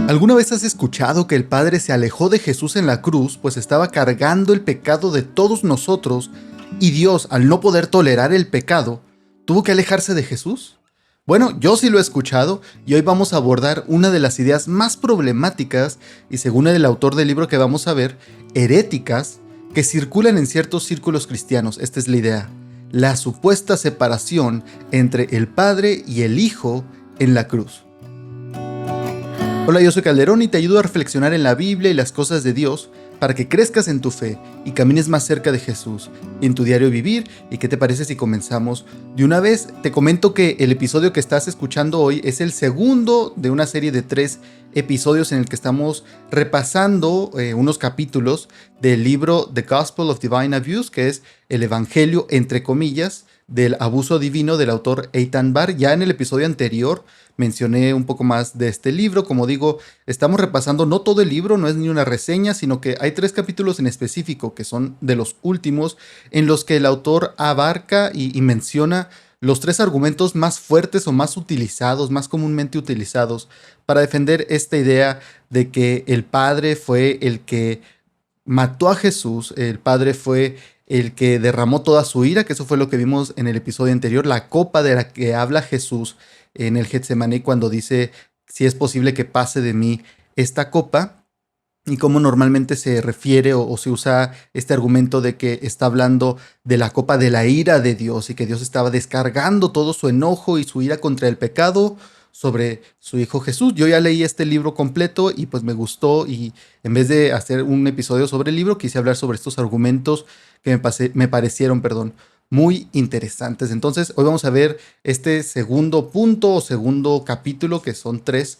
¿Alguna vez has escuchado que el Padre se alejó de Jesús en la cruz, pues estaba cargando el pecado de todos nosotros, y Dios, al no poder tolerar el pecado, tuvo que alejarse de Jesús? Bueno, yo sí lo he escuchado, y hoy vamos a abordar una de las ideas más problemáticas, y según el autor del libro que vamos a ver, heréticas, que circulan en ciertos círculos cristianos. Esta es la idea: la supuesta separación entre el Padre y el Hijo en la cruz. Hola, yo soy Calderón y te ayudo a reflexionar en la Biblia y las cosas de Dios para que crezcas en tu fe y camines más cerca de Jesús y en tu diario vivir. ¿Y qué te parece si comenzamos de una vez? Te comento que el episodio que estás escuchando hoy es el segundo de una serie de 3 episodios en el que estamos repasando unos capítulos del libro The Gospel of Divine Abuse, que es el Evangelio, entre comillas, del abuso divino, del autor Eitan Bar. Ya en el episodio anterior mencioné un poco más de este libro. Como digo, estamos repasando no todo el libro, no es ni una reseña, sino que hay 3 capítulos en específico que son de los últimos, en los que el autor abarca y menciona los 3 argumentos más fuertes o más utilizados, más comúnmente utilizados, para defender esta idea de que el Padre fue el que mató a Jesús, el Padre fue el que derramó toda su ira, que eso fue lo que vimos en el episodio anterior, la copa de la que habla Jesús en el Getsemaní cuando dice: si es posible que pase de mí esta copa, y cómo normalmente se refiere o se usa este argumento de que está hablando de la copa de la ira de Dios y que Dios estaba descargando todo su enojo y su ira contra el pecado sobre su Hijo Jesús. Yo ya leí este libro completo y pues me gustó, y en vez de hacer un episodio sobre el libro, quise hablar sobre estos argumentos que me parecieron, muy interesantes. Entonces, hoy vamos a ver este segundo punto o segundo capítulo, que son 3,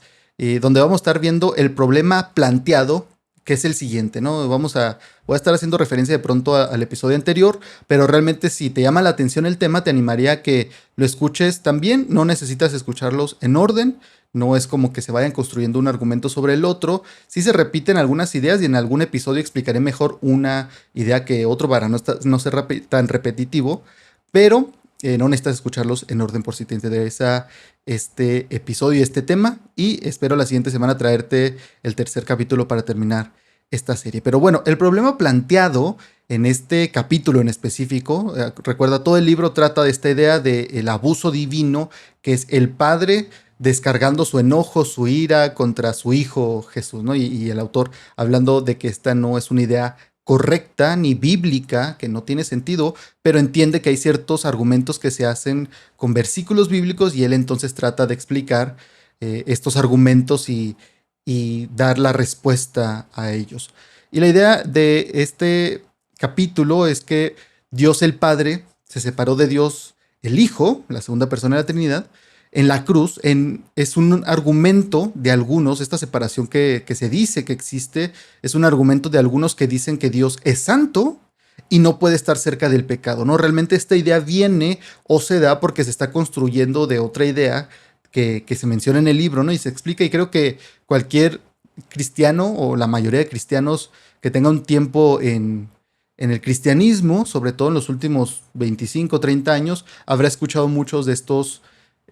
donde vamos a estar viendo el problema planteado, que es el siguiente, ¿no? Voy a estar haciendo referencia de pronto al episodio anterior, pero realmente si te llama la atención el tema, te animaría a que lo escuches también. No necesitas escucharlos en orden, no es como que se vayan construyendo un argumento sobre el otro. Sí se repiten algunas ideas y en algún episodio explicaré mejor una idea que otro para no ser tan repetitivo, pero no necesitas escucharlos en orden por si te interesa este episodio y este tema, y espero la siguiente semana traerte el tercer capítulo para terminar esta serie. Pero bueno, el problema planteado en este capítulo en específico, recuerda, todo el libro trata de esta idea del abuso divino, que es el Padre descargando su enojo, su ira contra su Hijo Jesús, ¿no? Y el autor hablando de que esta no es una idea correcta ni bíblica, que no tiene sentido, pero entiende que hay ciertos argumentos que se hacen con versículos bíblicos, y él entonces trata de explicar estos argumentos y dar la respuesta a ellos. Y la idea de este capítulo es que Dios el Padre se separó de Dios el Hijo, la segunda persona de la Trinidad, en la cruz. Es un argumento de algunos, esta separación que se dice que existe, es un argumento de algunos que dicen que Dios es santo y no puede estar cerca del pecado, ¿no? Realmente esta idea viene o se da porque se está construyendo de otra idea que se menciona en el libro, ¿no? Y se explica, y creo que cualquier cristiano o la mayoría de cristianos que tenga un tiempo en el cristianismo, sobre todo en los últimos 25, 30 años, habrá escuchado muchos de estos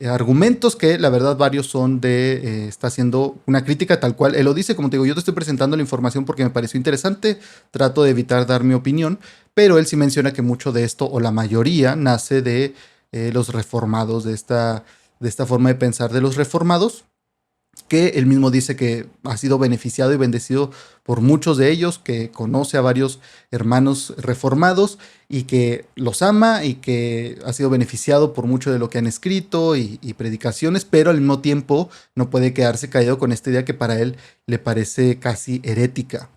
argumentos, que la verdad varios son está haciendo una crítica tal cual él lo dice. Como te digo, yo te estoy presentando la información porque me pareció interesante, trato de evitar dar mi opinión, pero él sí menciona que mucho de esto, o la mayoría, nace de los reformados, de esta forma de pensar de los reformados, que él mismo dice que ha sido beneficiado y bendecido por muchos de ellos, que conoce a varios hermanos reformados y que los ama, y que ha sido beneficiado por mucho de lo que han escrito y predicaciones, pero al mismo tiempo no puede quedarse callado con esta idea que para él le parece casi herética.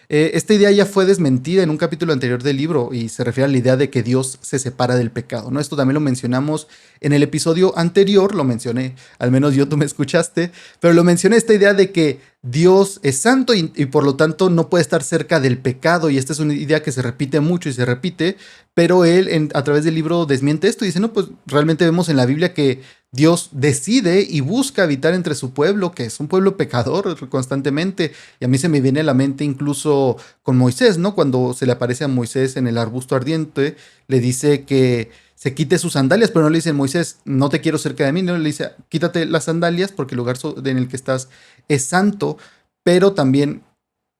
Esta idea ya fue desmentida en un capítulo anterior del libro, y se refiere a la idea de que Dios se separa del pecado, ¿no? Esto también lo mencionamos en el episodio anterior, lo mencioné, al menos tú me escuchaste, pero lo mencioné, esta idea de que Dios es santo y por lo tanto no puede estar cerca del pecado, y esta es una idea que se repite mucho y se repite, pero él a través del libro desmiente esto y dice: no, pues realmente vemos en la Biblia que Dios decide y busca habitar entre su pueblo, que es un pueblo pecador constantemente. Y a mí se me viene a la mente incluso con Moisés, ¿no? Cuando se le aparece a Moisés en el arbusto ardiente, le dice que se quite sus sandalias, pero no le dice Moisés, no te quiero cerca de mí, no le dice, quítate las sandalias porque el lugar en el que estás es santo, pero también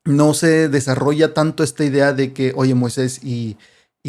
no se desarrolla tanto esta idea de que, oye Moisés, y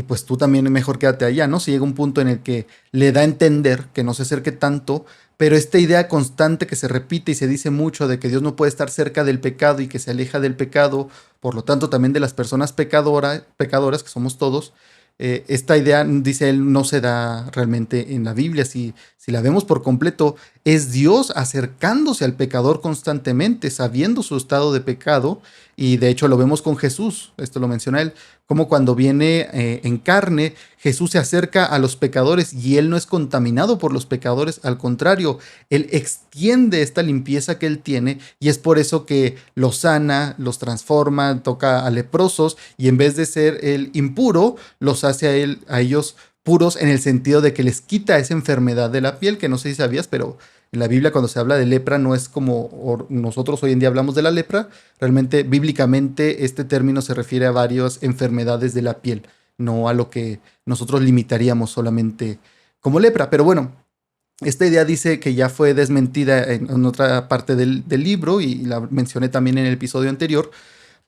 pues tú también mejor quédate allá, ¿no? Si llega un punto en el que le da a entender que no se acerque tanto, pero esta idea constante que se repite y se dice mucho de que Dios no puede estar cerca del pecado y que se aleja del pecado, por lo tanto también de las personas pecadoras, que somos todos, esta idea, dice él, no se da realmente en la Biblia. Si la vemos por completo, es Dios acercándose al pecador constantemente, sabiendo su estado de pecado, y de hecho lo vemos con Jesús, esto lo menciona él, como cuando viene en carne, Jesús se acerca a los pecadores y él no es contaminado por los pecadores, al contrario, él extiende esta limpieza que él tiene y es por eso que los sana, los transforma, toca a leprosos y en vez de ser el impuro, los hace a ellos puros en el sentido de que les quita esa enfermedad de la piel, que no sé si sabías, pero en la Biblia cuando se habla de lepra no es como nosotros hoy en día hablamos de la lepra, realmente bíblicamente este término se refiere a varias enfermedades de la piel, no a lo que nosotros limitaríamos solamente como lepra. Pero bueno, esta idea dice que ya fue desmentida en otra parte del libro y la mencioné también en el episodio anterior,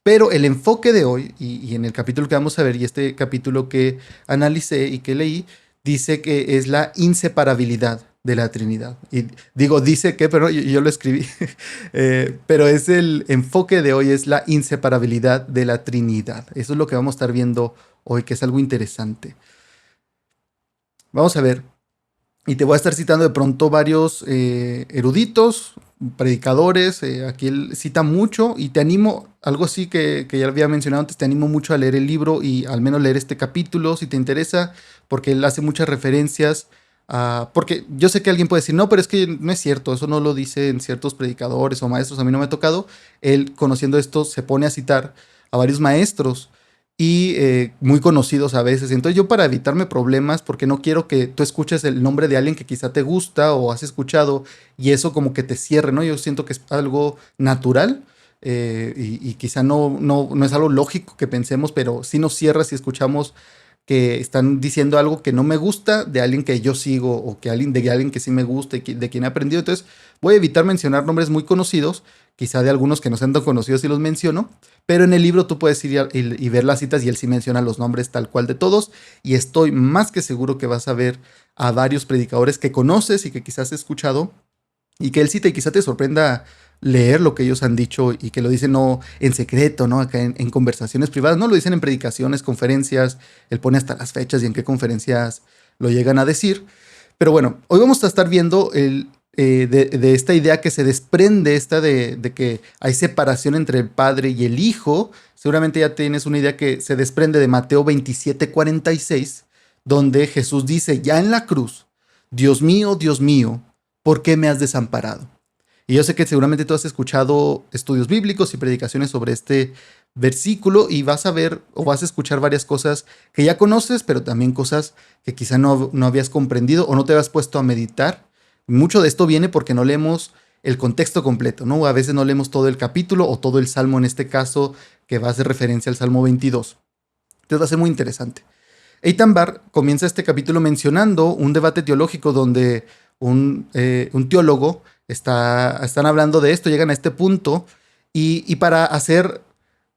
pero el enfoque de hoy, y en el capítulo que vamos a ver, y este capítulo que analicé y que leí, dice que es la inseparabilidad de la Trinidad. Y digo, dice que, pero yo lo escribí, pero es el enfoque de hoy, es la inseparabilidad de la Trinidad. Eso es lo que vamos a estar viendo hoy, que es algo interesante. Vamos a ver, y te voy a estar citando de pronto varios eruditos, predicadores. Aquí él cita mucho y te animo, algo así que ya había mencionado antes, te animo mucho a leer el libro y al menos leer este capítulo si te interesa, porque él hace muchas referencias porque yo sé que alguien puede decir, no, pero es que no es cierto, eso no lo dicen ciertos predicadores o maestros, a mí no me ha tocado. Él, conociendo esto, se pone a citar a varios maestros y muy conocidos a veces. Entonces yo, para evitarme problemas, porque no quiero que tú escuches el nombre de alguien que quizá te gusta o has escuchado y eso como que te cierre, ¿no? Yo siento que es algo natural. Y quizá no es algo lógico que pensemos, pero sí nos cierra si escuchamos que están diciendo algo que no me gusta de alguien que yo sigo o que de alguien que sí me gusta y de quien he aprendido. Entonces voy a evitar mencionar nombres muy conocidos, quizá de algunos que no sean tan conocidos si los menciono, pero en el libro tú puedes ir y ver las citas y él sí menciona los nombres tal cual de todos y estoy más que seguro que vas a ver a varios predicadores que conoces y que quizás has escuchado y que él cita y quizá te sorprenda leer lo que ellos han dicho y que lo dicen no en secreto, ¿no? Acá en conversaciones privadas, no lo dicen en predicaciones, conferencias, él pone hasta las fechas y en qué conferencias lo llegan a decir. Pero bueno, hoy vamos a estar viendo de esta idea que se desprende, esta de que hay separación entre el Padre y el Hijo. Seguramente ya tienes una idea que se desprende de Mateo 27:46, donde Jesús dice ya en la cruz, Dios mío, ¿por qué me has desamparado? Y yo sé que seguramente tú has escuchado estudios bíblicos y predicaciones sobre este versículo y vas a ver o vas a escuchar varias cosas que ya conoces, pero también cosas que quizá no habías comprendido o no te habías puesto a meditar. Mucho de esto viene porque no leemos el contexto completo, ¿no? A veces no leemos todo el capítulo o todo el salmo, en este caso, que va a hacer referencia al Salmo 22. Entonces va a ser muy interesante. Eitan Bar comienza este capítulo mencionando un debate teológico donde un teólogo están hablando de esto, llegan a este punto y para hacer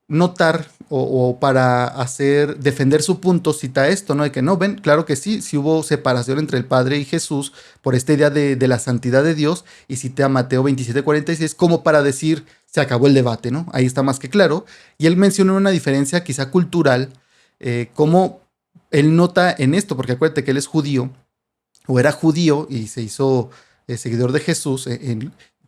notar o para hacer defender su punto cita esto, ¿no? De que no, ven, claro que sí, sí hubo separación entre el Padre y Jesús por esta idea de la santidad de Dios y cita a Mateo 27:46 como para decir se acabó el debate, ¿no? Ahí está más que claro. Y él menciona una diferencia quizá cultural, como él nota en esto, porque acuérdate que él es judío o era judío y se hizo seguidor de Jesús,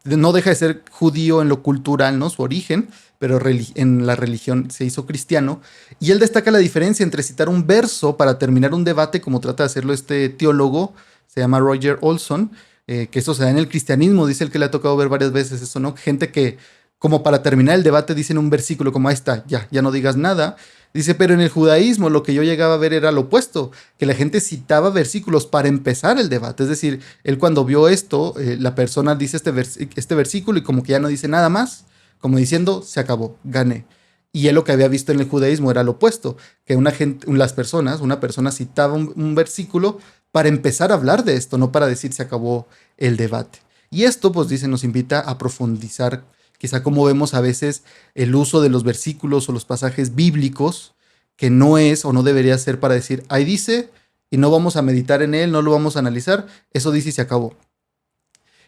no deja de ser judío en lo cultural, ¿no? Su origen, pero en la religión se hizo cristiano. Y él destaca la diferencia entre citar un verso para terminar un debate, como trata de hacerlo este teólogo, se llama Roger Olson, que eso se da en el cristianismo, dice el que le ha tocado ver varias veces eso, ¿no? Gente que, como para terminar el debate, dicen un versículo como ahí está, ya no digas nada. Dice, pero en el judaísmo lo que yo llegaba a ver era lo opuesto, que la gente citaba versículos para empezar el debate. Es decir, él cuando vio esto, la persona dice este versículo y como que ya no dice nada más, como diciendo, se acabó, gané. Y él lo que había visto en el judaísmo era lo opuesto, que una persona citaba un versículo para empezar a hablar de esto, no para decir se acabó el debate. Y esto, pues dice, nos invita a profundizar, quizá como vemos a veces el uso de los versículos o los pasajes bíblicos, que no es o no debería ser para decir, ahí dice, y no vamos a meditar en él, no lo vamos a analizar, eso dice y se acabó.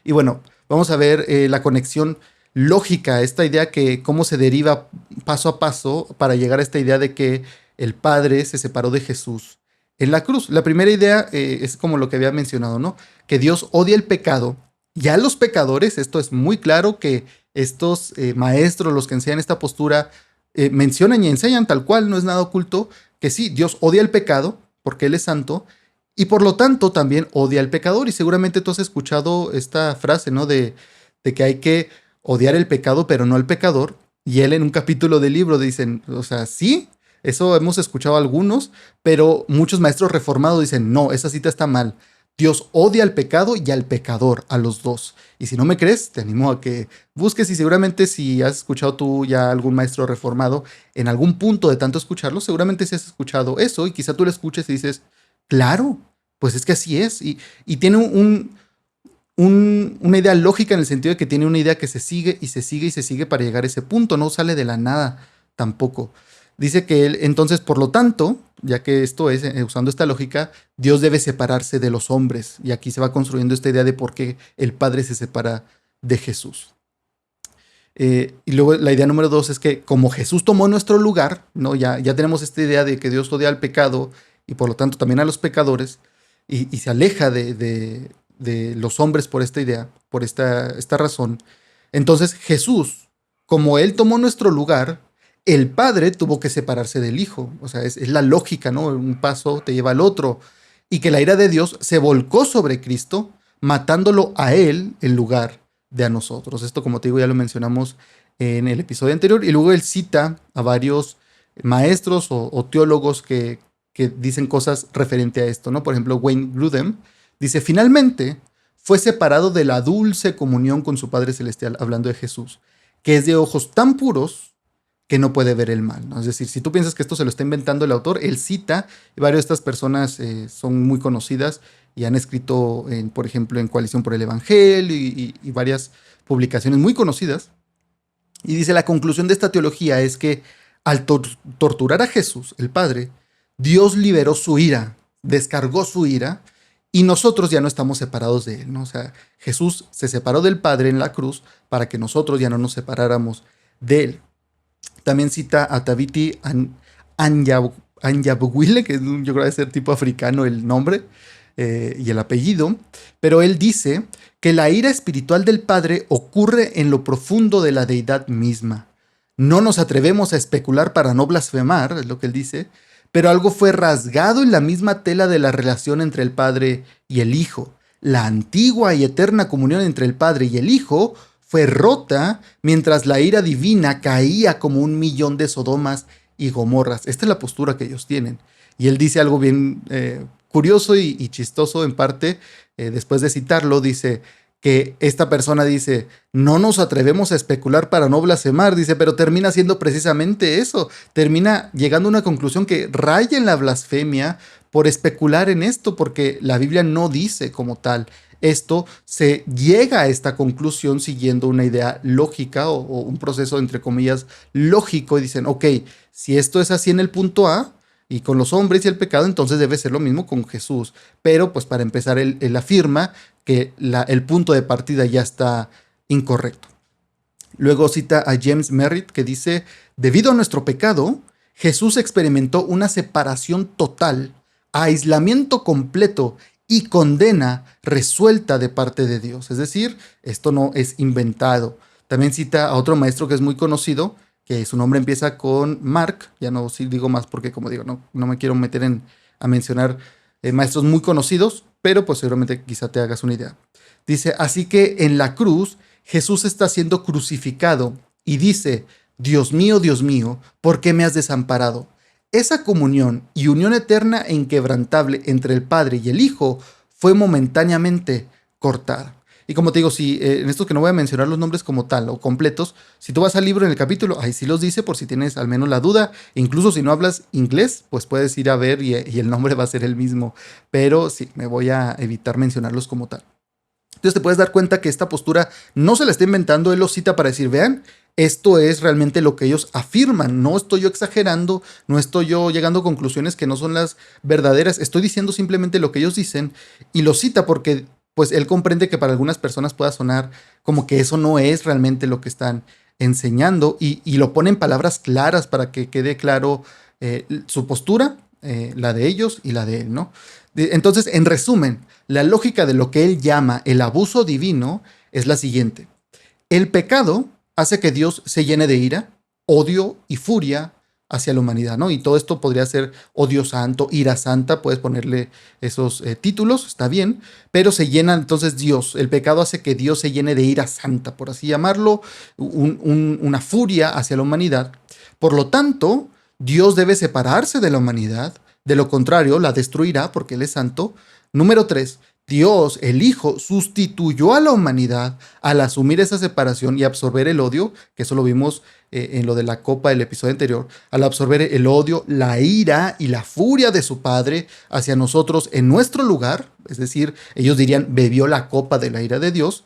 Y bueno, vamos a ver la conexión lógica, esta idea que cómo se deriva paso a paso para llegar a esta idea de que el Padre se separó de Jesús en la cruz. La primera idea es como lo que había mencionado, ¿no? Que Dios odia el pecado. Ya los pecadores, esto es muy claro que estos maestros, los que enseñan esta postura, mencionan y enseñan tal cual, no es nada oculto, que sí, Dios odia el pecado porque Él es santo, y por lo tanto también odia al pecador. Y seguramente tú has escuchado esta frase, ¿no? De que hay que odiar el pecado, pero no al pecador. Y él en un capítulo del libro dicen, o sea, sí, eso hemos escuchado algunos, pero muchos maestros reformados dicen, no, esa cita está mal. Dios odia al pecado y al pecador, a los dos. Y si no me crees, te animo a que busques y seguramente si has escuchado tú ya algún maestro reformado, en algún punto de tanto escucharlo, seguramente si has escuchado eso y quizá tú lo escuches y dices, claro, pues es que así es. Y tiene una idea lógica en el sentido de que tiene una idea que se sigue y se sigue y se sigue para llegar a ese punto, no sale de la nada tampoco. Dice que él, entonces, por lo tanto, ya que esto es, usando esta lógica, Dios debe separarse de los hombres. Y aquí se va construyendo esta idea de por qué el Padre se separa de Jesús. Y luego la idea número 2 es que como Jesús tomó nuestro lugar, ¿no? Ya tenemos esta idea de que Dios odia al pecado y por lo tanto también a los pecadores y se aleja de los hombres por esta idea, por esta razón. Entonces Jesús, como Él tomó nuestro lugar, el Padre tuvo que separarse del Hijo. O sea, es la lógica, ¿no? Un paso te lleva al otro. Y que la ira de Dios se volcó sobre Cristo, matándolo a Él en lugar de a nosotros. Esto, como te digo, ya lo mencionamos en el episodio anterior. Y luego él cita a varios maestros o teólogos que dicen cosas referente a esto, ¿no? Por ejemplo, Wayne Grudem dice, finalmente fue separado de la dulce comunión con su Padre Celestial, hablando de Jesús, que es de ojos tan puros que no puede ver el mal, ¿no? Es decir, si tú piensas que esto se lo está inventando el autor, él cita, y varias de estas personas son muy conocidas y han escrito, por ejemplo, en Coalición por el Evangelio y varias publicaciones muy conocidas. Y dice, la conclusión de esta teología es que al torturar a Jesús, el Padre, Dios liberó su ira, descargó su ira, y nosotros ya no estamos separados de Él, ¿no? O sea, Jesús se separó del Padre en la cruz para que nosotros ya no nos separáramos de Él. También cita a Thabiti Anyabwile, que yo creo que es tipo africano el nombre y el apellido, pero él dice que la ira espiritual del Padre ocurre en lo profundo de la deidad misma. No nos atrevemos a especular para no blasfemar, es lo que él dice, pero algo fue rasgado en la misma tela de la relación entre el Padre y el Hijo. La antigua y eterna comunión entre el Padre y el Hijo fue rota mientras la ira divina caía como 1.000.000 de Sodomas y Gomorras. Esta es la postura que ellos tienen. Y él dice algo bien curioso y chistoso en parte, después de citarlo, dice que esta persona dice, no nos atrevemos a especular para no blasfemar, dice, pero termina siendo precisamente eso, termina llegando a una conclusión que raya en la blasfemia por especular en esto, porque la Biblia no dice como tal. Esto se llega a esta conclusión siguiendo una idea lógica o un proceso, entre comillas, lógico, y dicen, ok, si esto es así en el punto A, y con los hombres y el pecado, entonces debe ser lo mismo con Jesús. Pero pues para empezar, él afirma que el punto de partida ya está incorrecto. Luego cita a James Merritt que dice, debido a nuestro pecado, Jesús experimentó una separación total, aislamiento completo y condena resuelta de parte de Dios. Es decir, esto no es inventado. También cita a otro maestro que es muy conocido, que su nombre empieza con Mark, ya no digo más porque como digo, no me quiero meter a mencionar maestros muy conocidos, pero pues seguramente quizá te hagas una idea. Dice, así que en la cruz Jesús está siendo crucificado y dice, Dios mío, ¿por qué me has desamparado? Esa comunión y unión eterna e inquebrantable entre el Padre y el Hijo fue momentáneamente cortada. Y como te digo, si en estos que no voy a mencionar los nombres como tal o completos, si tú vas al libro en el capítulo, ahí sí los dice por si tienes al menos la duda. Incluso si no hablas inglés, pues puedes ir a ver y el nombre va a ser el mismo. Pero sí, me voy a evitar mencionarlos como tal. Entonces te puedes dar cuenta que esta postura no se la está inventando, él lo cita para decir, vean, esto es realmente lo que ellos afirman, no estoy yo exagerando, no estoy yo llegando a conclusiones que no son las verdaderas, estoy diciendo simplemente lo que ellos dicen y lo cita porque pues él comprende que para algunas personas pueda sonar como que eso no es realmente lo que están enseñando y lo pone en palabras claras para que quede claro su postura, la de ellos y la de él, ¿no? Entonces, en resumen, la lógica de lo que él llama el abuso divino es la siguiente. El pecado hace que Dios se llene de ira, odio y furia hacia la humanidad, ¿no? Y todo esto podría ser odio santo, ira santa, puedes ponerle esos títulos, está bien, pero se llena entonces Dios, el pecado hace que Dios se llene de ira santa, por así llamarlo, una furia hacia la humanidad. Por lo tanto, Dios debe separarse de la humanidad, de lo contrario, la destruirá porque Él es santo. Número 3, Dios, el Hijo, sustituyó a la humanidad al asumir esa separación y absorber el odio, que eso lo vimos en lo de la copa del episodio anterior, al absorber el odio, la ira y la furia de su Padre hacia nosotros en nuestro lugar, es decir, ellos dirían, bebió la copa de la ira de Dios.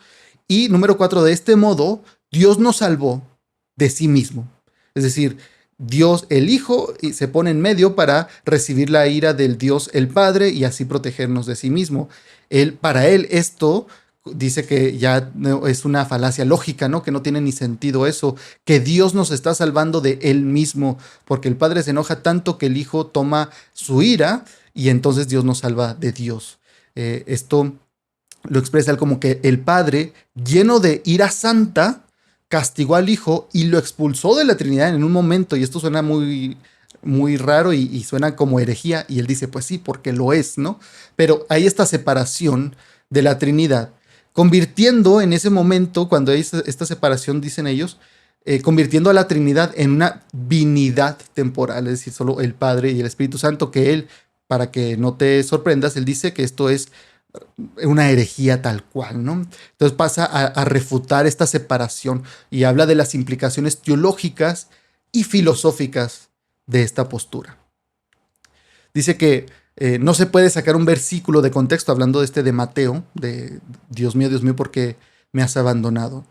Y número 4, de este modo, Dios nos salvó de sí mismo. Es decir, Dios el Hijo se pone en medio para recibir la ira del Dios el Padre y así protegernos de sí mismo. Para él esto dice que ya es una falacia lógica, ¿no? Que no tiene ni sentido eso, que Dios nos está salvando de él mismo, porque el Padre se enoja tanto que el Hijo toma su ira y entonces Dios nos salva de Dios. Esto lo expresa él como que el Padre, lleno de ira santa, castigó al Hijo y lo expulsó de la Trinidad en un momento, y esto suena muy, muy raro y suena como herejía, y él dice, pues sí, porque lo es, ¿no? Pero hay esta separación de la Trinidad, convirtiendo en ese momento, cuando hay esta separación, dicen ellos, convirtiendo a la Trinidad en una binidad temporal, es decir, solo el Padre y el Espíritu Santo, que él, para que no te sorprendas, él dice que esto es una herejía tal cual, ¿no? Entonces pasa a refutar esta separación y habla de las implicaciones teológicas y filosóficas de esta postura. Dice que no se puede sacar un versículo de contexto, hablando de Mateo, de Dios mío, ¿por qué me has abandonado?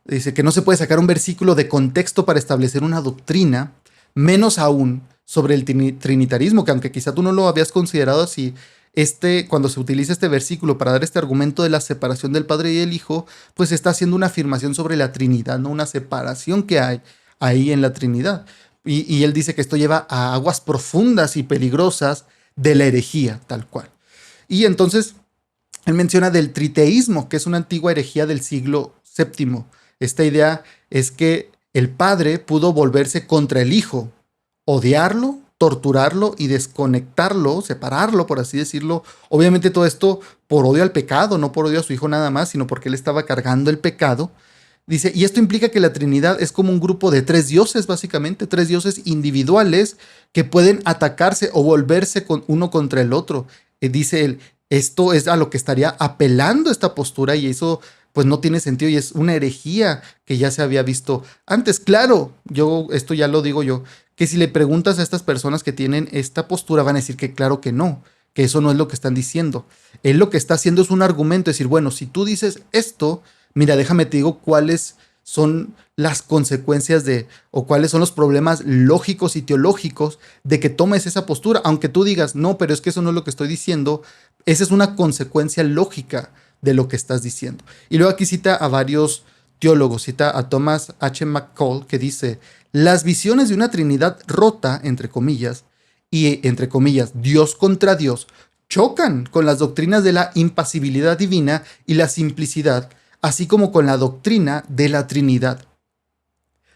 Dice que no se puede sacar un versículo de contexto para establecer una doctrina, menos aún sobre el trinitarismo, que aunque quizá tú no lo habías considerado así, cuando se utiliza este versículo para dar este argumento de la separación del Padre y el Hijo, pues está haciendo una afirmación sobre la Trinidad, ¿no? Una separación que hay ahí en la Trinidad. Y él dice que esto lleva a aguas profundas y peligrosas de la herejía, tal cual. Y entonces él menciona del triteísmo, que es una antigua herejía del siglo VII. Esta idea es que el Padre pudo volverse contra el Hijo, odiarlo, torturarlo y desconectarlo, separarlo, por así decirlo. Obviamente todo esto por odio al pecado, no por odio a su Hijo nada más, sino porque él estaba cargando el pecado. Dice, y esto implica que la Trinidad es como un grupo de 3 dioses, básicamente, 3 dioses individuales que pueden atacarse o volverse uno contra el otro. Dice él, esto es a lo que estaría apelando esta postura y eso pues no tiene sentido y es una herejía que ya se había visto antes. Claro, esto ya lo digo yo, que si le preguntas a estas personas que tienen esta postura van a decir que claro que no, que eso no es lo que están diciendo. Él lo que está haciendo es un argumento, es decir, bueno, si tú dices esto, mira, déjame te digo cuáles son las consecuencias o cuáles son los problemas lógicos y teológicos de que tomes esa postura, aunque tú digas, no, pero es que eso no es lo que estoy diciendo, esa es una consecuencia lógica de lo que estás diciendo. Y luego aquí cita a varios teólogos, cita a Thomas H. McCall, que dice, las visiones de una Trinidad rota, entre comillas, y entre comillas, Dios contra Dios, chocan con las doctrinas de la impasibilidad divina y la simplicidad, así como con la doctrina de la Trinidad.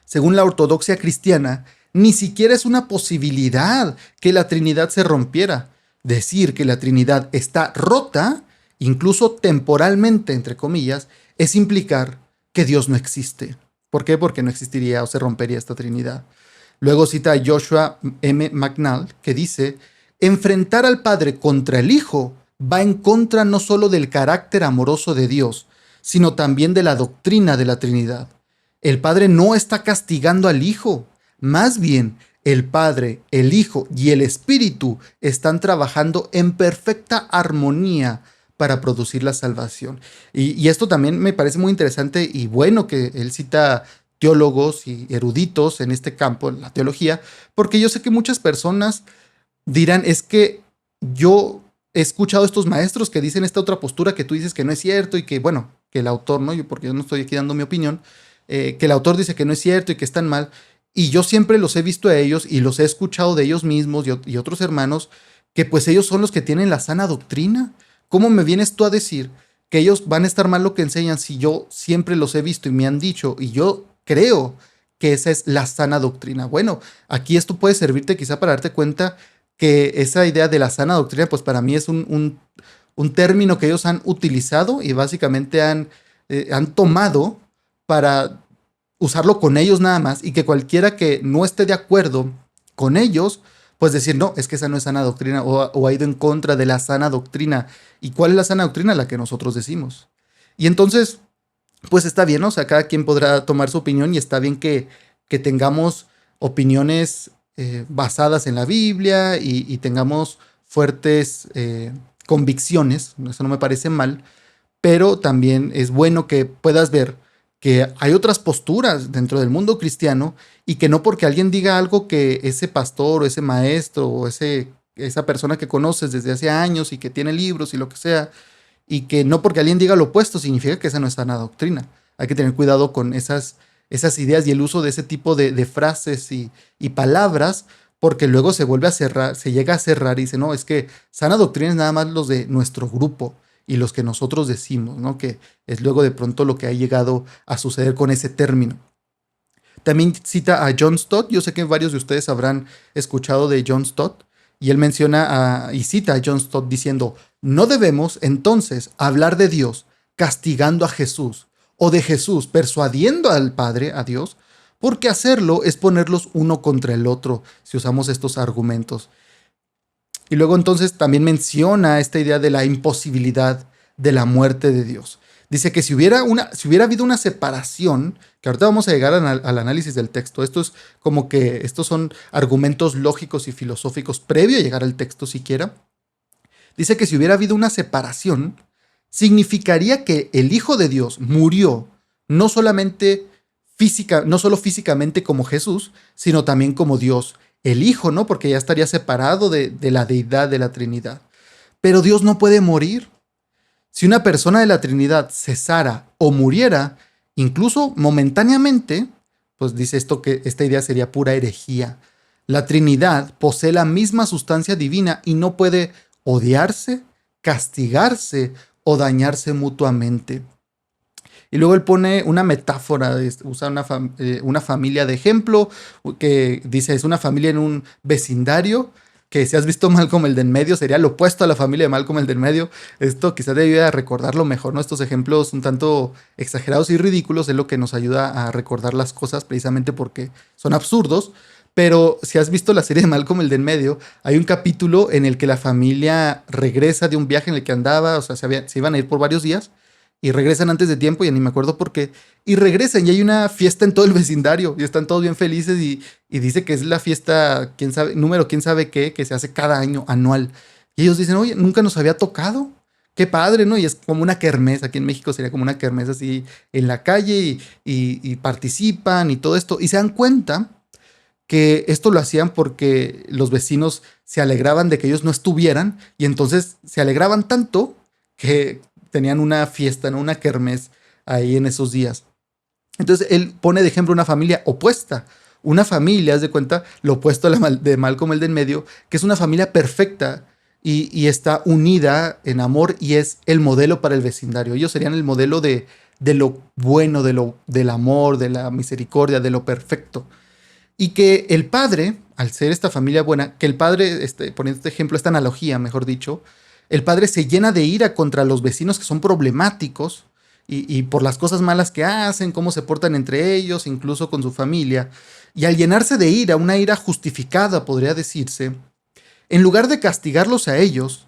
Según la ortodoxia cristiana, ni siquiera es una posibilidad que la Trinidad se rompiera. Decir que la Trinidad está rota, incluso temporalmente, entre comillas, es implicar que Dios no existe. ¿Por qué? Porque no existiría o se rompería esta Trinidad. Luego cita a Joshua M. McNall, que dice, enfrentar al Padre contra el Hijo va en contra no solo del carácter amoroso de Dios, sino también de la doctrina de la Trinidad. El Padre no está castigando al Hijo, más bien el Padre, el Hijo y el Espíritu están trabajando en perfecta armonía para producir la salvación. Y esto también me parece muy interesante y bueno que él cita teólogos y eruditos en este campo, en la teología, porque yo sé que muchas personas dirán, es que yo he escuchado a estos maestros que dicen esta otra postura que tú dices que no es cierto y que, bueno, que el autor, ¿no? Porque yo no estoy aquí dando mi opinión, que el autor dice que no es cierto y que están mal. Y yo siempre los he visto a ellos y los he escuchado de ellos mismos y otros hermanos, que pues ellos son los que tienen la sana doctrina. ¿Cómo me vienes tú a decir que ellos van a estar mal lo que enseñan si yo siempre los he visto y me han dicho y yo creo que esa es la sana doctrina? Bueno, aquí esto puede servirte quizá para darte cuenta que esa idea de la sana doctrina, pues para mí es un término que ellos han utilizado y básicamente han tomado para usarlo con ellos nada más y que cualquiera que no esté de acuerdo con ellos, pues decir, no, es que esa no es sana doctrina o ha ido en contra de la sana doctrina. ¿Y cuál es la sana doctrina? La que nosotros decimos. Y entonces, pues está bien, ¿no? O sea, cada quien podrá tomar su opinión y está bien que tengamos opiniones basadas en la Biblia y tengamos fuertes convicciones, eso no me parece mal, pero también es bueno que puedas ver que hay otras posturas dentro del mundo cristiano y que no porque alguien diga algo que ese pastor o ese maestro o esa persona que conoces desde hace años y que tiene libros y lo que sea, y que no porque alguien diga lo opuesto significa que esa no es sana doctrina. Hay que tener cuidado con esas ideas y el uso de ese tipo de frases y palabras, porque luego se vuelve a cerrar, se llega a cerrar y dice, no, es que sana doctrina es nada más los de nuestro grupo y los que nosotros decimos, ¿no? Que es luego de pronto lo que ha llegado a suceder con ese término. También cita a John Stott. Yo sé que varios de ustedes habrán escuchado de John Stott. Y él menciona y cita a John Stott diciendo, no debemos entonces hablar de Dios castigando a Jesús o de Jesús persuadiendo al Padre, a Dios, porque hacerlo es ponerlos uno contra el otro si usamos estos argumentos. Y luego entonces también menciona esta idea de la imposibilidad de la muerte de Dios. Dice que si hubiera habido una separación, que ahorita vamos a llegar al análisis del texto, esto es como que estos son argumentos lógicos y filosóficos previo a llegar al texto siquiera. Dice que si hubiera habido una separación, significaría que el Hijo de Dios murió no solamente no solo físicamente como Jesús, sino también como Dios, el Hijo, ¿no? Porque ya estaría separado de la deidad de la Trinidad. Pero Dios no puede morir. Si una persona de la Trinidad cesara o muriera, incluso momentáneamente, pues dice esto que esta idea sería pura herejía. La Trinidad posee la misma sustancia divina y no puede odiarse, castigarse o dañarse mutuamente. Y luego él pone una metáfora, usa una familia de ejemplo, que dice es una familia en un vecindario, que si has visto Malcolm el del medio, sería lo opuesto a la familia de Malcolm el del medio. Esto quizás te ayude a recordarlo mejor, ¿no? Estos ejemplos un tanto exagerados y ridículos es lo que nos ayuda a recordar las cosas precisamente porque son absurdos. Pero si has visto la serie de Malcolm el del medio, hay un capítulo en el que la familia regresa de un viaje en el que andaba, o sea, se iban a ir por varios días y regresan antes de tiempo, ya ni me acuerdo por qué, y regresan y hay una fiesta en todo el vecindario y están todos bien felices y dice que es la fiesta, quién sabe, número quién sabe qué, que se hace cada año, anual. Y ellos dicen, oye, nunca nos había tocado. Qué padre, ¿no? Y es como una kermés, aquí en México sería como una kermés así en la calle y participan y todo esto. Y se dan cuenta que esto lo hacían porque los vecinos se alegraban de que ellos no estuvieran y entonces se alegraban tanto que tenían una fiesta, ¿no? Una kermés ahí en esos días. Entonces él pone de ejemplo una familia opuesta. Una familia, haz de cuenta, lo opuesto a de Malcolm el del medio, que es una familia perfecta y está unida en amor y es el modelo para el vecindario. Ellos serían el modelo de lo bueno, del amor, de la misericordia, de lo perfecto. Y que el padre, al ser esta familia buena, que el padre, poniendo este ejemplo, esta analogía, mejor dicho, el padre se llena de ira contra los vecinos que son problemáticos y por las cosas malas que hacen, cómo se portan entre ellos, incluso con su familia. Y al llenarse de ira, una ira justificada, podría decirse, en lugar de castigarlos a ellos,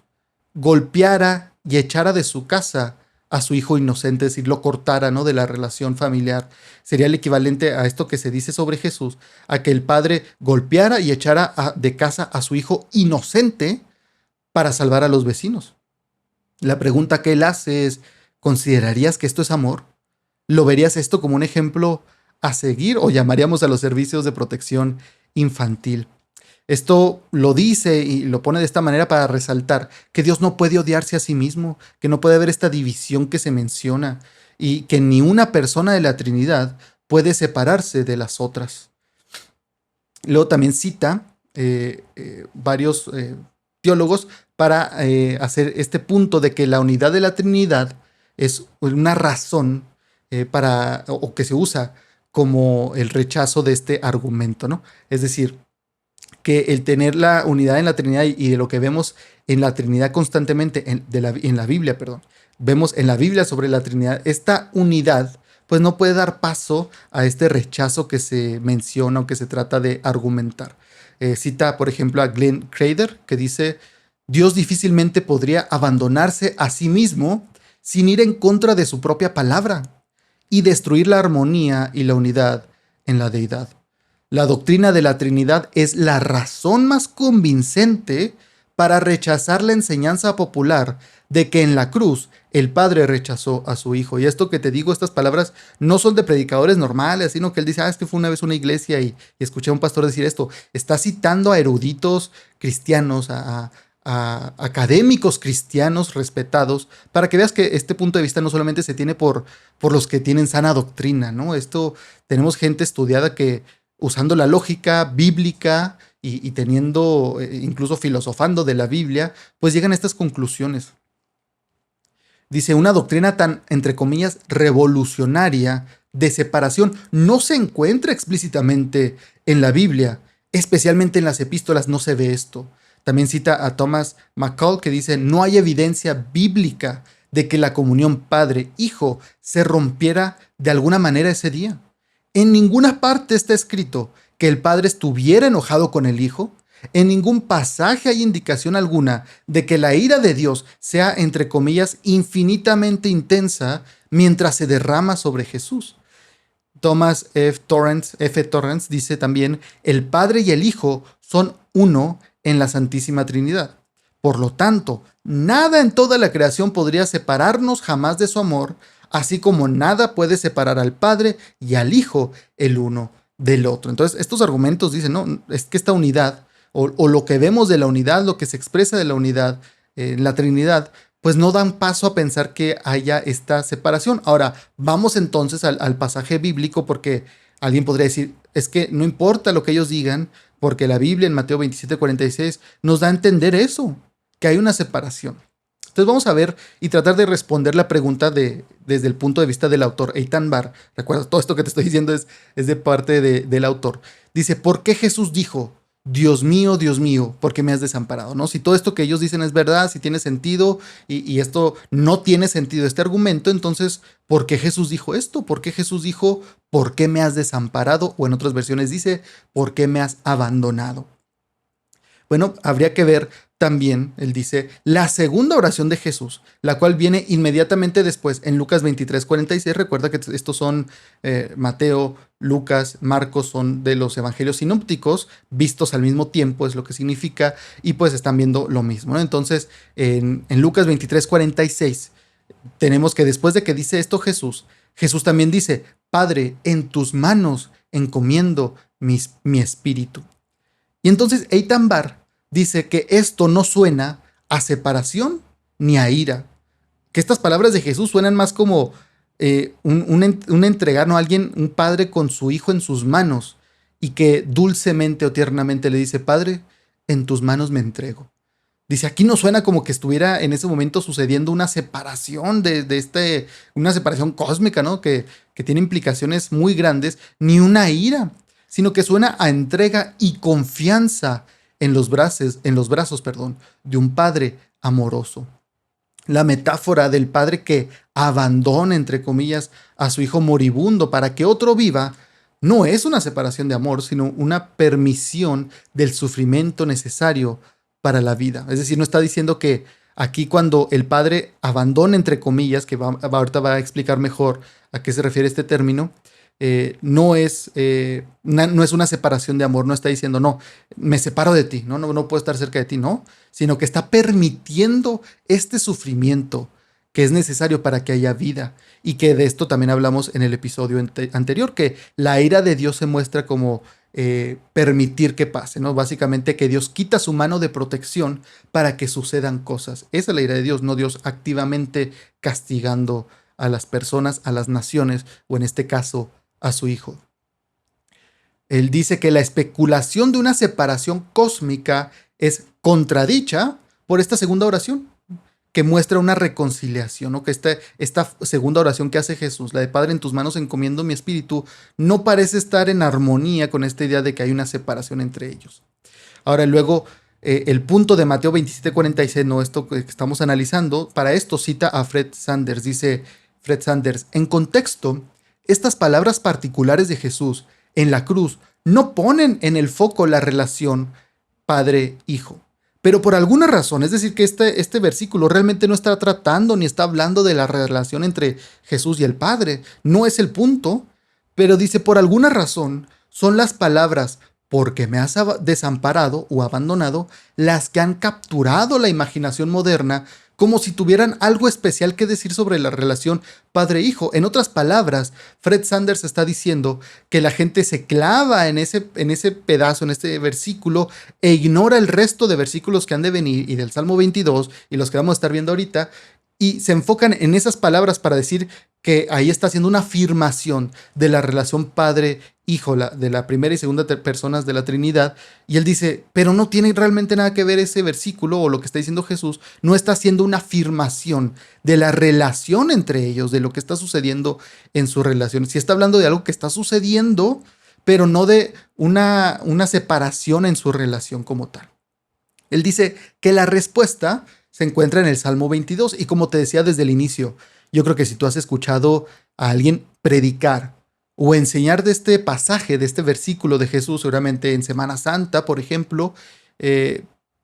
golpeara y echara de su casa a su hijo inocente, es decir, lo cortara, ¿no?, de la relación familiar. Sería el equivalente a esto que se dice sobre Jesús, a que el padre golpeara y echara de casa a su hijo inocente para salvar a los vecinos. La pregunta que él hace es, ¿considerarías que esto es amor? ¿Lo verías esto como un ejemplo a seguir o llamaríamos a los servicios de protección infantil? Esto lo dice y lo pone de esta manera para resaltar que Dios no puede odiarse a sí mismo, que no puede haber esta división que se menciona y que ni una persona de la Trinidad puede separarse de las otras. Luego también cita varios teólogos para hacer este punto de que la unidad de la Trinidad es una razón o que se usa como el rechazo de este argumento, ¿no? Es decir, que el tener la unidad en la Trinidad y de lo que vemos en la Trinidad constantemente, en la Biblia, perdón, vemos en la Biblia sobre la Trinidad, esta unidad pues no puede dar paso a este rechazo que se menciona o que se trata de argumentar. Cita, por ejemplo, a Glenn Crader, que dice, Dios difícilmente podría abandonarse a sí mismo sin ir en contra de su propia palabra y destruir la armonía y la unidad en la deidad. La doctrina de la Trinidad es la razón más convincente para rechazar la enseñanza popular de que en la cruz el Padre rechazó a su Hijo. Y esto que te digo, estas palabras no son de predicadores normales, sino que él dice, es que fue una vez una iglesia y escuché a un pastor decir esto. Está citando a eruditos cristianos, a académicos cristianos respetados, para que veas que este punto de vista no solamente se tiene por los que tienen sana doctrina, ¿no? Tenemos gente estudiada que usando la lógica bíblica y teniendo, incluso filosofando de la Biblia, pues llegan a estas conclusiones. Dice, una doctrina tan, entre comillas, revolucionaria de separación no se encuentra explícitamente en la Biblia, especialmente en las epístolas no se ve esto. También cita a Thomas McCall que dice, no hay evidencia bíblica de que la comunión padre-hijo se rompiera de alguna manera ese día. En ninguna parte está escrito que el padre estuviera enojado con el hijo. En ningún pasaje hay indicación alguna de que la ira de Dios sea, entre comillas, infinitamente intensa mientras se derrama sobre Jesús. Thomas F. Torrance dice también, el Padre y el Hijo son uno en la Santísima Trinidad. Por lo tanto, nada en toda la creación podría separarnos jamás de su amor, así como nada puede separar al Padre y al Hijo el uno del otro. Entonces, estos argumentos dicen, no, es que esta unidad, o lo que vemos de la unidad, lo que se expresa de la unidad en la Trinidad, pues no dan paso a pensar que haya esta separación. Ahora, vamos entonces al pasaje bíblico, porque alguien podría decir, es que no importa lo que ellos digan, porque la Biblia en Mateo 27:46 nos da a entender eso, que hay una separación. Entonces vamos a ver y tratar de responder la pregunta desde el punto de vista del autor, Eitan Bar. Recuerda, todo esto que te estoy diciendo es de parte del autor. Dice, ¿por qué Jesús dijo, Dios mío, ¿por qué me has desamparado? ¿No? Si todo esto que ellos dicen es verdad, si tiene sentido y esto no tiene sentido, este argumento, entonces, ¿por qué Jesús dijo esto? ¿Por qué Jesús dijo, ¿por qué me has desamparado? O en otras versiones dice, ¿por qué me has abandonado? Bueno, habría que ver también, él dice, la segunda oración de Jesús, la cual viene inmediatamente después en Lucas 23:46. Recuerda que estos son Mateo, Lucas, Marcos, son de los evangelios sinópticos, vistos al mismo tiempo, es lo que significa, y pues están viendo lo mismo, ¿no? Entonces, en Lucas 23:46, tenemos que después de que dice esto Jesús también dice, Padre, en tus manos encomiendo mi espíritu. Y entonces Eitan Bar dice que esto no suena a separación ni a ira. Que estas palabras de Jesús suenan más como un entregar, ¿no? Alguien, un padre con su hijo en sus manos y que dulcemente o tiernamente le dice, Padre, en tus manos me entrego. Dice, aquí no suena como que estuviera en ese momento sucediendo una separación una separación cósmica, ¿no? Que tiene implicaciones muy grandes, ni una ira, sino que suena a entrega y confianza en los brazos, de un padre amoroso. La metáfora del padre que abandona, entre comillas, a su hijo moribundo para que otro viva, no es una separación de amor, sino una permisión del sufrimiento necesario para la vida. Es decir, no está diciendo que Aquí cuando el padre abandona, entre comillas, que ahorita va a explicar mejor a qué se refiere este término, no es una separación de amor, no está diciendo, no, me separo de ti, no puedo estar cerca de ti, no, sino que está permitiendo este sufrimiento que es necesario para que haya vida, y que de esto también hablamos en el episodio anterior, que la ira de Dios se muestra como permitir que pase, ¿no? Básicamente que Dios quita su mano de protección para que sucedan cosas. Esa es la ira de Dios, no Dios activamente castigando a las personas, a las naciones, o en este caso, a su hijo. Él dice que la especulación de una separación cósmica es contradicha por esta segunda oración, que muestra una reconciliación, ¿no? Que esta segunda oración que hace Jesús, la de Padre, en tus manos encomiendo mi espíritu, no parece estar en armonía con esta idea de que hay una separación entre ellos. Ahora, luego, el punto de Mateo 27:46, no esto que estamos analizando, para esto cita a Fred Sanders. Dice Fred Sanders, en contexto, estas palabras particulares de Jesús en la cruz no ponen en el foco la relación padre-hijo. Pero por alguna razón, es decir, que este versículo realmente no está tratando ni está hablando de la relación entre Jesús y el Padre. No es el punto, pero dice, por alguna razón, son las palabras porque me has desamparado o abandonado las que han capturado la imaginación moderna como si tuvieran algo especial que decir sobre la relación padre-hijo. En otras palabras, Fred Sanders está diciendo que la gente se clava en ese pedazo, en este versículo, e ignora el resto de versículos que han de venir y del Salmo 22 y los que vamos a estar viendo ahorita, y se enfocan en esas palabras para decir que ahí está haciendo una afirmación de la relación padre-hijo, de la primera y segunda personas de la Trinidad. Y él dice, pero no tiene realmente nada que ver ese versículo o lo que está diciendo Jesús, no está haciendo una afirmación de la relación entre ellos, de lo que está sucediendo en su relación. Sí está hablando de algo que está sucediendo, pero no de una separación en su relación como tal. Él dice que la respuesta se encuentra en el Salmo 22, y como te decía desde el inicio, yo creo que si tú has escuchado a alguien predicar o enseñar de este pasaje, de este versículo de Jesús, seguramente en Semana Santa, por ejemplo,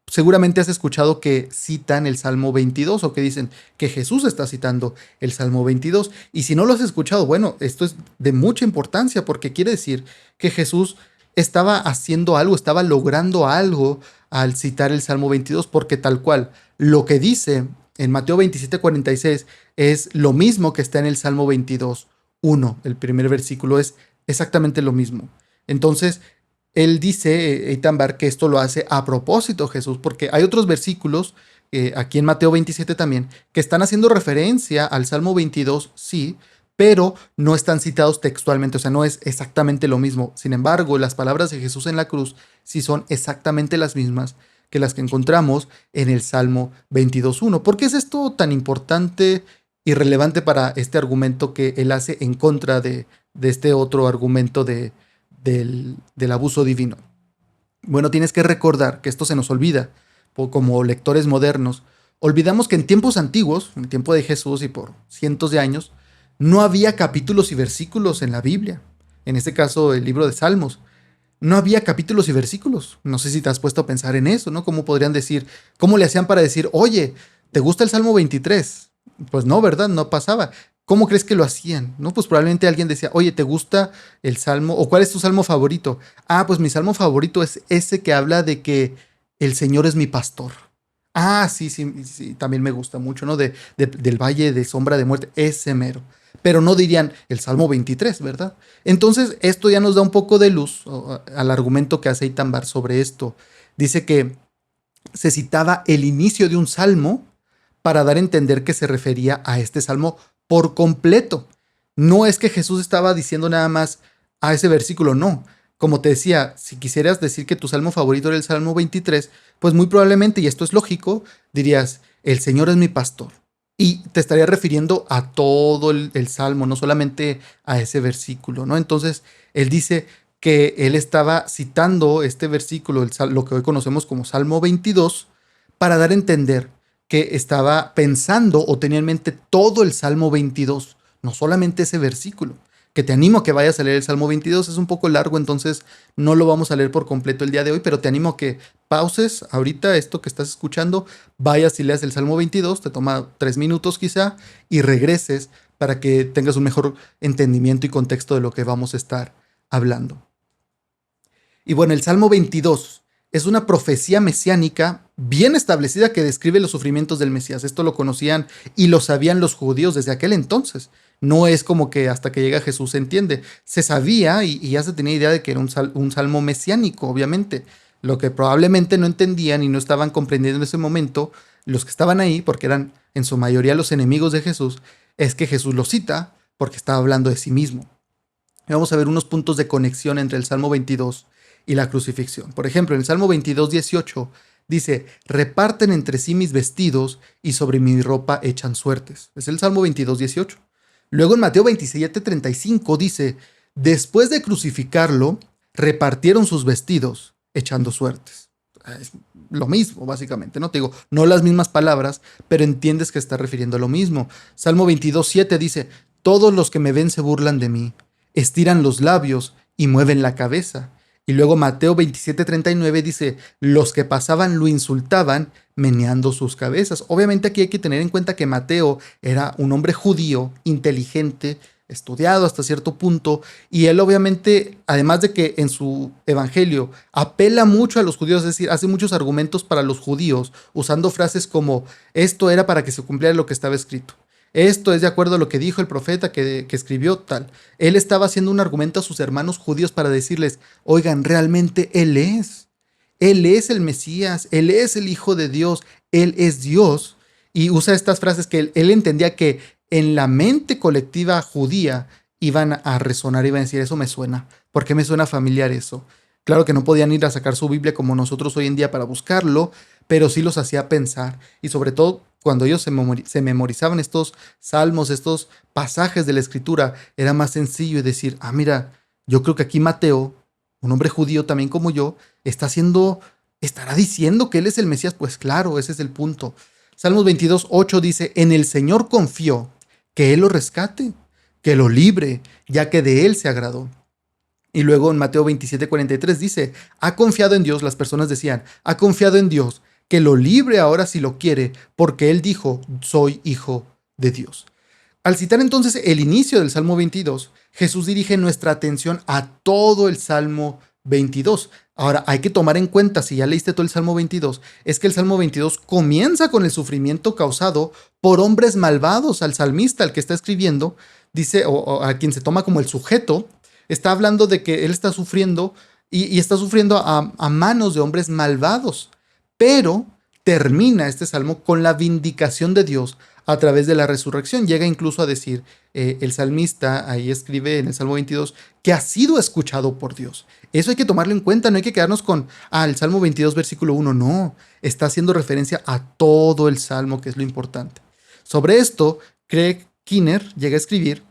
seguramente has escuchado que citan el Salmo 22 o que dicen que Jesús está citando el Salmo 22. Y si no lo has escuchado, bueno, esto es de mucha importancia porque quiere decir que Jesús estaba haciendo algo, estaba logrando algo al citar el Salmo 22, porque tal cual lo que dice en Mateo 27:46 es lo mismo que está en el Salmo 22:1. El primer versículo es exactamente lo mismo. Entonces, él dice, Eitan Bar, que esto lo hace a propósito Jesús, porque hay otros versículos, aquí en Mateo 27 también, que están haciendo referencia al Salmo 22, sí, pero no están citados textualmente, o sea, no es exactamente lo mismo. Sin embargo, las palabras de Jesús en la cruz sí son exactamente las mismas que las que encontramos en el Salmo 22:1. ¿Por qué es esto tan importante y relevante para este argumento que él hace en contra de este otro argumento del abuso divino? Bueno, tienes que recordar que esto se nos olvida, como lectores modernos. Olvidamos que en tiempos antiguos, en el tiempo de Jesús y por cientos de años, no había capítulos y versículos en la Biblia. En este caso, el libro de Salmos. No había capítulos y versículos. No sé si te has puesto a pensar en eso, ¿no? ¿Cómo podrían decir? ¿Cómo le hacían para decir, oye, ¿te gusta el Salmo 23? Pues no, ¿verdad? No pasaba. ¿Cómo crees que lo hacían? No, pues probablemente alguien decía, oye, ¿te gusta el Salmo? ¿O cuál es tu Salmo favorito? Ah, pues mi Salmo favorito es ese que habla de que el Señor es mi pastor. Ah, sí, también me gusta mucho, ¿no? Del valle de sombra de muerte, ese mero. Pero no dirían el Salmo 23, ¿verdad? Entonces, esto ya nos da un poco de luz al argumento que hace Eitan Bar sobre esto. Dice que se citaba el inicio de un salmo para dar a entender que se refería a este salmo por completo. No es que Jesús estaba diciendo nada más a ese versículo, no. Como te decía, si quisieras decir que tu salmo favorito era el Salmo 23, pues muy probablemente, y esto es lógico, dirías, el Señor es mi pastor. Y te estaría refiriendo a todo el salmo, no solamente a ese versículo, ¿no? Entonces, él dice que él estaba citando este versículo, lo que hoy conocemos como Salmo 22, para dar a entender que estaba pensando o tenía en mente todo el Salmo 22, no solamente ese versículo. que te animo a que vayas a leer el Salmo 22. Es un poco largo, entonces no lo vamos a leer por completo el día de hoy, pero te animo a que pauses ahorita esto que estás escuchando, vayas y leas el Salmo 22, te toma 3 minutos quizá, y regreses para que tengas un mejor entendimiento y contexto de lo que vamos a estar hablando. Y bueno, el Salmo 22 es una profecía mesiánica bien establecida que describe los sufrimientos del Mesías. Esto lo conocían y lo sabían los judíos desde aquel entonces. No es como que hasta que llega Jesús se entiende. Se sabía y ya se tenía idea de que era un salmo mesiánico, obviamente. Lo que probablemente no entendían y no estaban comprendiendo en ese momento, los que estaban ahí, porque eran en su mayoría los enemigos de Jesús, es que Jesús lo cita porque estaba hablando de sí mismo. Y vamos a ver unos puntos de conexión entre el Salmo 22 y la crucifixión. Por ejemplo, en el Salmo 22, 18 dice, reparten entre sí mis vestidos y sobre mi ropa echan suertes. Es el Salmo 22, 18. Luego en Mateo 27, 35 dice, después de crucificarlo, repartieron sus vestidos echando suertes. Es lo mismo, básicamente, ¿no? Te digo, no las mismas palabras, pero entiendes que está refiriendo a lo mismo. Salmo 22, 7 dice, todos los que me ven se burlan de mí, estiran los labios y mueven la cabeza. Y luego Mateo 27:39 dice, los que pasaban lo insultaban meneando sus cabezas. Obviamente aquí hay que tener en cuenta que Mateo era un hombre judío, inteligente, estudiado hasta cierto punto, y él obviamente, además de que en su evangelio apela mucho a los judíos, es decir, hace muchos argumentos para los judíos, usando frases como, esto era para que se cumpliera lo que estaba escrito. Esto es de acuerdo a lo que dijo el profeta que escribió tal. Él estaba haciendo un argumento a sus hermanos judíos para decirles, oigan, realmente Él es el Mesías, Él es el Hijo de Dios, Él es Dios. Y usa estas frases que él entendía que en la mente colectiva judía iban a resonar, iban a decir, eso me suena. ¿Por qué me suena familiar eso? Claro que no podían ir a sacar su Biblia como nosotros hoy en día para buscarlo, pero sí los hacía pensar. Y sobre todo cuando ellos se memorizaban estos salmos, estos pasajes de la Escritura, era más sencillo decir, mira, yo creo que aquí Mateo, un hombre judío también como yo, estará diciendo que él es el Mesías. Pues claro, ese es el punto. Salmos 22, 8 dice, en el Señor confió, que Él lo rescate, que lo libre, ya que de Él se agradó. Y luego en Mateo 27, 43 dice, ha confiado en Dios, las personas decían, ha confiado en Dios, que lo libre ahora si lo quiere, porque Él dijo, soy hijo de Dios. Al citar entonces el inicio del Salmo 22, Jesús dirige nuestra atención a todo el Salmo 22. Ahora, hay que tomar en cuenta, si ya leíste todo el Salmo 22, es que el Salmo 22 comienza con el sufrimiento causado por hombres malvados. Al salmista, al que está escribiendo, dice, o a quien se toma como el sujeto, está hablando de que él está sufriendo y está sufriendo a manos de hombres malvados. Pero termina este salmo con la vindicación de Dios a través de la resurrección. Llega incluso a decir el salmista, ahí escribe en el Salmo 22, que ha sido escuchado por Dios. Eso hay que tomarlo en cuenta, no hay que quedarnos con, el Salmo 22, versículo 1, no, está haciendo referencia a todo el Salmo, que es lo importante. Sobre esto, Craig Keener llega a escribir,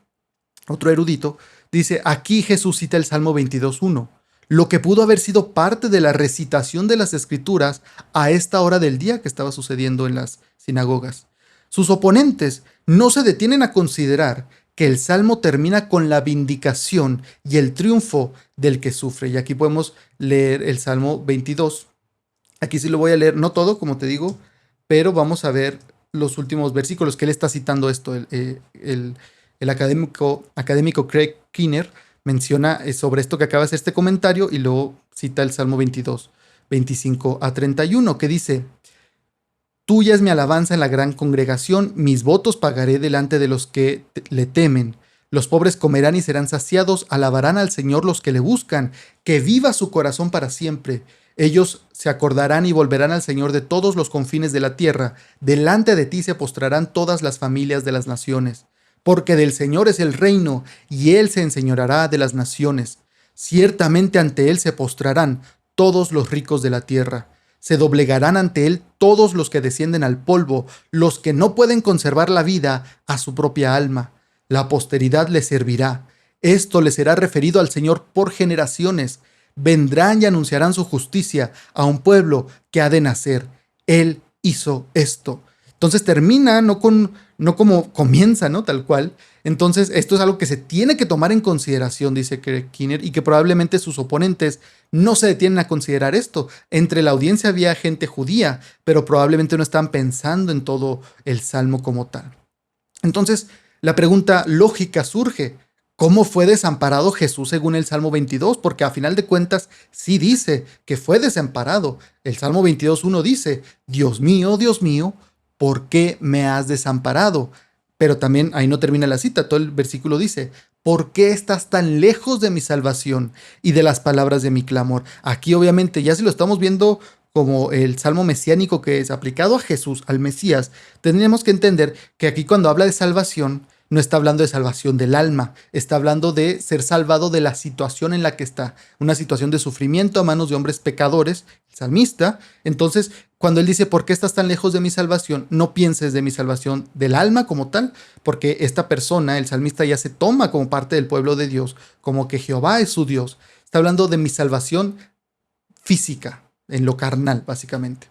otro erudito, dice, aquí Jesús cita el Salmo 22:1, lo que pudo haber sido parte de la recitación de las Escrituras a esta hora del día que estaba sucediendo en las sinagogas. Sus oponentes no se detienen a considerar que el Salmo termina con la vindicación y el triunfo del que sufre. Y aquí podemos leer el Salmo 22. Aquí sí lo voy a leer, no todo, como te digo, pero vamos a ver los últimos versículos que él está citando esto. El académico Craig Keener menciona sobre esto que acaba de hacer este comentario y luego cita el Salmo 22, 25 a 31, que dice, tuya es mi alabanza en la gran congregación, mis votos pagaré delante de los que le temen. Los pobres comerán y serán saciados, alabarán al Señor los que le buscan, que viva su corazón para siempre. Ellos se acordarán y volverán al Señor de todos los confines de la tierra. Delante de ti se postrarán todas las familias de las naciones. Porque del Señor es el reino, y Él se enseñoreará de las naciones. Ciertamente ante Él se postrarán todos los ricos de la tierra. Se doblegarán ante Él todos los que descienden al polvo, los que no pueden conservar la vida a su propia alma. La posteridad le servirá. Esto le será referido al Señor por generaciones. Vendrán y anunciarán su justicia a un pueblo que ha de nacer. Él hizo esto. Entonces termina no como comienza, ¿no? Tal cual. Entonces esto es algo que se tiene que tomar en consideración, dice Kinner, y que probablemente sus oponentes no se detienen a considerar esto. Entre la audiencia había gente judía, pero probablemente no estaban pensando en todo el salmo como tal. Entonces, la pregunta lógica surge: ¿cómo fue desamparado Jesús según el Salmo 22? Porque a final de cuentas sí dice que fue desamparado. El Salmo 22:1 dice: Dios mío, ¿por qué me has desamparado? Pero también ahí no termina la cita, todo el versículo dice: ¿por qué estás tan lejos de mi salvación y de las palabras de mi clamor? Aquí obviamente ya si lo estamos viendo como el salmo mesiánico que es aplicado a Jesús, al Mesías, tendríamos que entender que aquí cuando habla de salvación, no está hablando de salvación del alma, está hablando de ser salvado de la situación en la que está, una situación de sufrimiento a manos de hombres pecadores, el salmista. Entonces, cuando él dice: ¿por qué estás tan lejos de mi salvación? No pienses de mi salvación del alma como tal, porque esta persona, el salmista, ya se toma como parte del pueblo de Dios, como que Jehová es su Dios. Está hablando de mi salvación física, en lo carnal, básicamente.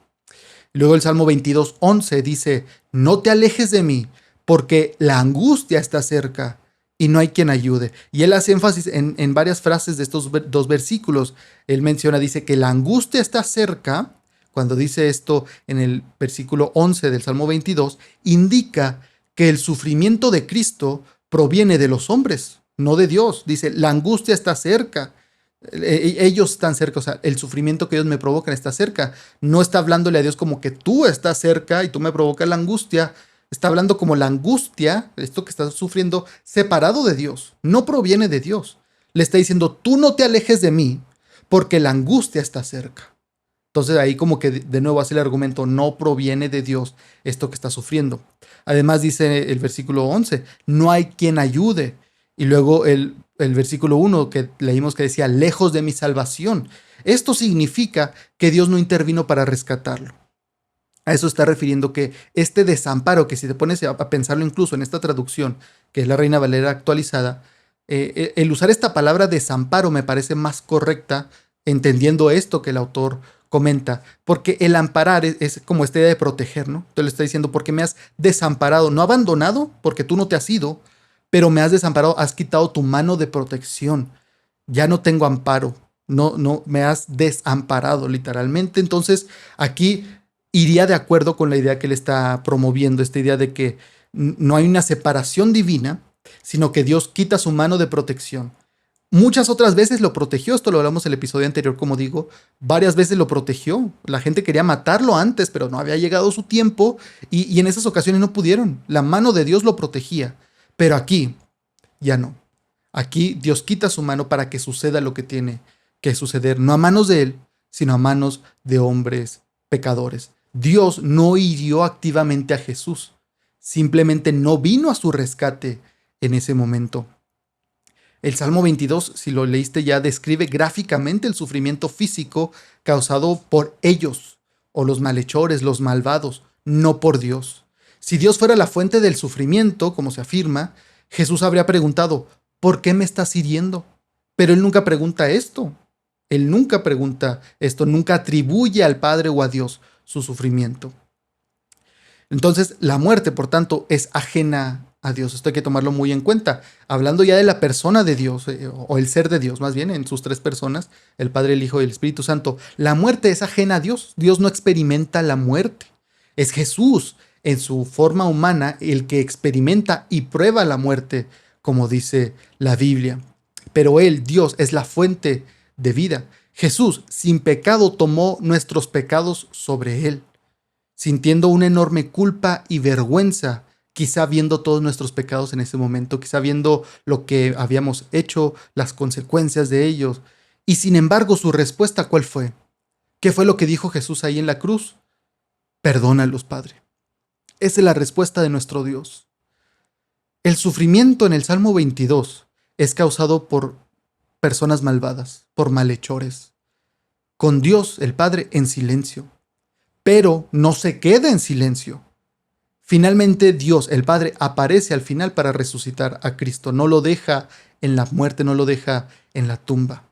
Luego el Salmo 22:11 dice: no te alejes de mí, porque la angustia está cerca y no hay quien ayude. Y él hace énfasis en varias frases de estos dos versículos. Él menciona, dice que la angustia está cerca. Cuando dice esto en el versículo 11 del Salmo 22, indica que el sufrimiento de Cristo proviene de los hombres, no de Dios. Dice: la angustia está cerca. Ellos están cerca, o sea, el sufrimiento que ellos me provocan está cerca. No está hablándole a Dios como que tú estás cerca y tú me provocas la angustia. Está hablando como la angustia, esto que estás sufriendo, separado de Dios. No proviene de Dios. Le está diciendo: tú no te alejes de mí porque la angustia está cerca. Entonces ahí como que de nuevo hace el argumento: no proviene de Dios esto que está sufriendo. Además dice el versículo 11: no hay quien ayude. Y luego el versículo 1 que leímos que decía: lejos de mi salvación. Esto significa que Dios no intervino para rescatarlo. A eso está refiriendo que este desamparo, que si te pones a pensarlo incluso en esta traducción, que es la Reina Valera actualizada, el usar esta palabra desamparo me parece más correcta, entendiendo esto que el autor comenta, porque el amparar es como esta idea de proteger, ¿no? Entonces le está diciendo: porque me has desamparado, no abandonado, porque tú no te has ido, pero me has desamparado, has quitado tu mano de protección, ya no tengo amparo, no, me has desamparado literalmente. Entonces aquí iría de acuerdo con la idea que él está promoviendo, esta idea de que no hay una separación divina, sino que Dios quita su mano de protección. Muchas otras veces lo protegió, esto lo hablamos en el episodio anterior, como digo, varias veces lo protegió. La gente quería matarlo antes, pero no había llegado su tiempo y en esas ocasiones no pudieron. La mano de Dios lo protegía, pero aquí ya no. Aquí Dios quita su mano para que suceda lo que tiene que suceder, no a manos de él, sino a manos de hombres pecadores. Dios no hirió activamente a Jesús, simplemente no vino a su rescate en ese momento. El Salmo 22, si lo leíste ya, describe gráficamente el sufrimiento físico causado por ellos, o los malhechores, los malvados, no por Dios. Si Dios fuera la fuente del sufrimiento, como se afirma, Jesús habría preguntado: ¿por qué me estás hiriendo? Pero él nunca pregunta esto. Él nunca pregunta esto, nunca atribuye al Padre o a Dios su sufrimiento. Entonces, la muerte, por tanto, es ajena a Dios. Esto hay que tomarlo muy en cuenta. Hablando ya de la persona de Dios, o el ser de Dios, más bien, en sus tres personas, el Padre, el Hijo y el Espíritu Santo, la muerte es ajena a Dios. Dios no experimenta la muerte. Es Jesús, en su forma humana, el que experimenta y prueba la muerte, como dice la Biblia. Pero Él, Dios, es la fuente de vida. Jesús, sin pecado, tomó nuestros pecados sobre Él, sintiendo una enorme culpa y vergüenza, quizá viendo todos nuestros pecados en ese momento, quizá viendo lo que habíamos hecho, las consecuencias de ellos. Y sin embargo, su respuesta, ¿cuál fue? ¿Qué fue lo que dijo Jesús ahí en la cruz? Perdónalos, Padre. Esa es la respuesta de nuestro Dios. El sufrimiento en el Salmo 22 es causado por personas malvadas, por malhechores, con Dios, el Padre, en silencio. Pero no se queda en silencio. Finalmente Dios, el Padre, aparece al final para resucitar a Cristo. No lo deja en la muerte, no lo deja en la tumba.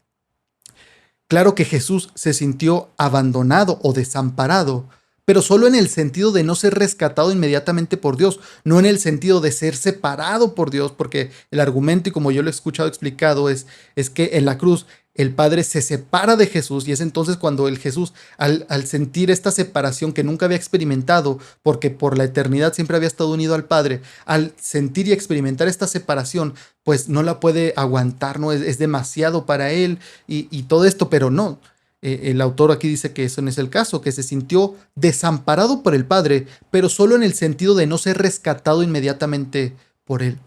Claro que Jesús se sintió abandonado o desamparado pero solo en el sentido de no ser rescatado inmediatamente por Dios, no en el sentido de ser separado por Dios, porque el argumento, y como yo lo he escuchado explicado, es que en la cruz el Padre se separa de Jesús, y es entonces cuando el Jesús, al sentir esta separación que nunca había experimentado, porque por la eternidad siempre había estado unido al Padre, al sentir y experimentar esta separación, pues no la puede aguantar, ¿no? Es demasiado para él y todo esto, pero no. El autor aquí dice que eso no es el caso, que se sintió desamparado por el Padre, pero solo en el sentido de no ser rescatado inmediatamente por él.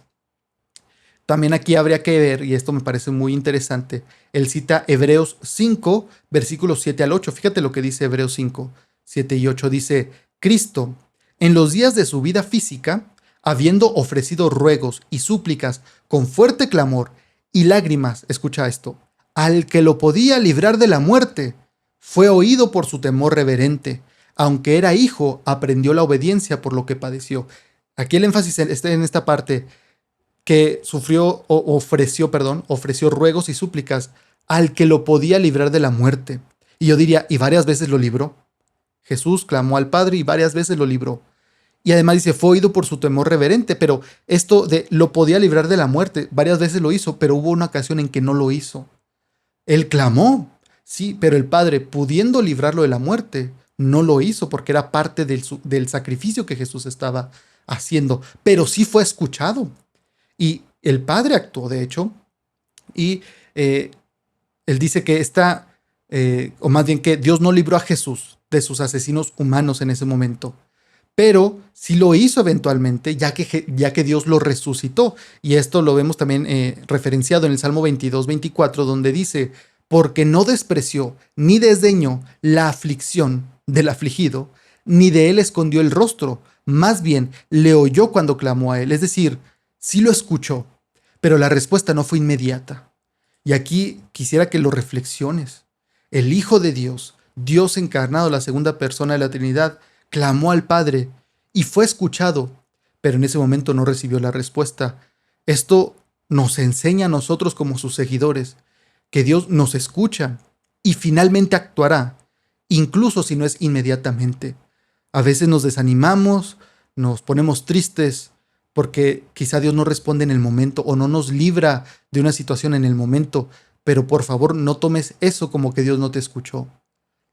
También aquí habría que ver, y esto me parece muy interesante, él cita Hebreos 5, versículos 7 al 8. Fíjate lo que dice Hebreos 5, 7 y 8. Dice, Cristo, en los días de su vida física, habiendo ofrecido ruegos y súplicas con fuerte clamor y lágrimas, escucha esto, al que lo podía librar de la muerte, fue oído por su temor reverente. Aunque era hijo, aprendió la obediencia por lo que padeció. Aquí el énfasis está en esta parte, que ofreció ruegos y súplicas al que lo podía librar de la muerte. Y yo diría, y varias veces lo libró. Jesús clamó al Padre y varias veces lo libró. Y además dice, fue oído por su temor reverente, pero esto de lo podía librar de la muerte, varias veces lo hizo, pero hubo una ocasión en que no lo hizo. Él clamó, sí, pero el Padre, pudiendo librarlo de la muerte, no lo hizo porque era parte del sacrificio que Jesús estaba haciendo, pero sí fue escuchado. Y el Padre actuó, de hecho, y él dice que o más bien que Dios no libró a Jesús de sus asesinos humanos en ese momento, pero sí lo hizo eventualmente, ya que Dios lo resucitó. Y esto lo vemos también referenciado en el Salmo 22, 24, donde dice, porque no despreció ni desdeñó la aflicción del afligido, ni de él escondió el rostro, más bien le oyó cuando clamó a él. Es decir, sí lo escuchó, pero la respuesta no fue inmediata. Y aquí quisiera que lo reflexiones. El Hijo de Dios, Dios encarnado, la segunda persona de la Trinidad, clamó al Padre y fue escuchado, pero en ese momento no recibió la respuesta. Esto nos enseña a nosotros como sus seguidores que Dios nos escucha y finalmente actuará, incluso si no es inmediatamente. A veces nos desanimamos, nos ponemos tristes porque quizá Dios no responde en el momento o no nos libra de una situación en el momento, pero por favor no tomes eso como que Dios no te escuchó.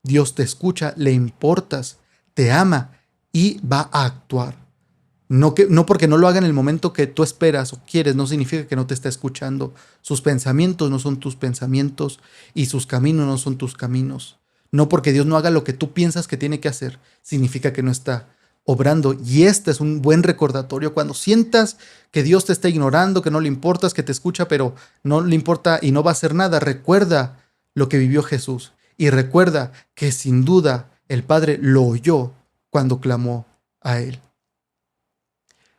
Dios te escucha, le importas, te ama y va a actuar. No porque no lo haga en el momento que tú esperas o quieres, no significa que no te está escuchando. Sus pensamientos no son tus pensamientos y sus caminos no son tus caminos. No porque Dios no haga lo que tú piensas que tiene que hacer, significa que no está obrando. Y este es un buen recordatorio. Cuando sientas que Dios te está ignorando, que no le importas, que te escucha, pero no le importa y no va a hacer nada, recuerda lo que vivió Jesús. Y recuerda que sin duda el Padre lo oyó cuando clamó a Él.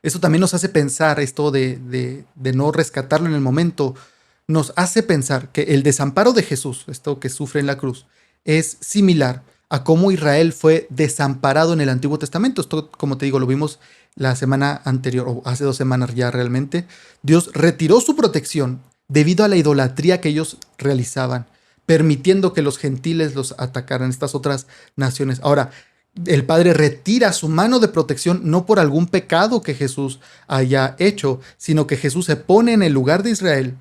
Eso también nos hace pensar, esto de no rescatarlo en el momento, nos hace pensar que el desamparo de Jesús, esto que sufre en la cruz, es similar a cómo Israel fue desamparado en el Antiguo Testamento. Esto, como te digo, lo vimos la semana anterior, o hace 2 semanas ya realmente. Dios retiró su protección debido a la idolatría que ellos realizaban, permitiendo que los gentiles los atacaran, estas otras naciones. Ahora, el Padre retira su mano de protección no por algún pecado que Jesús haya hecho, sino que Jesús se pone en el lugar de Israel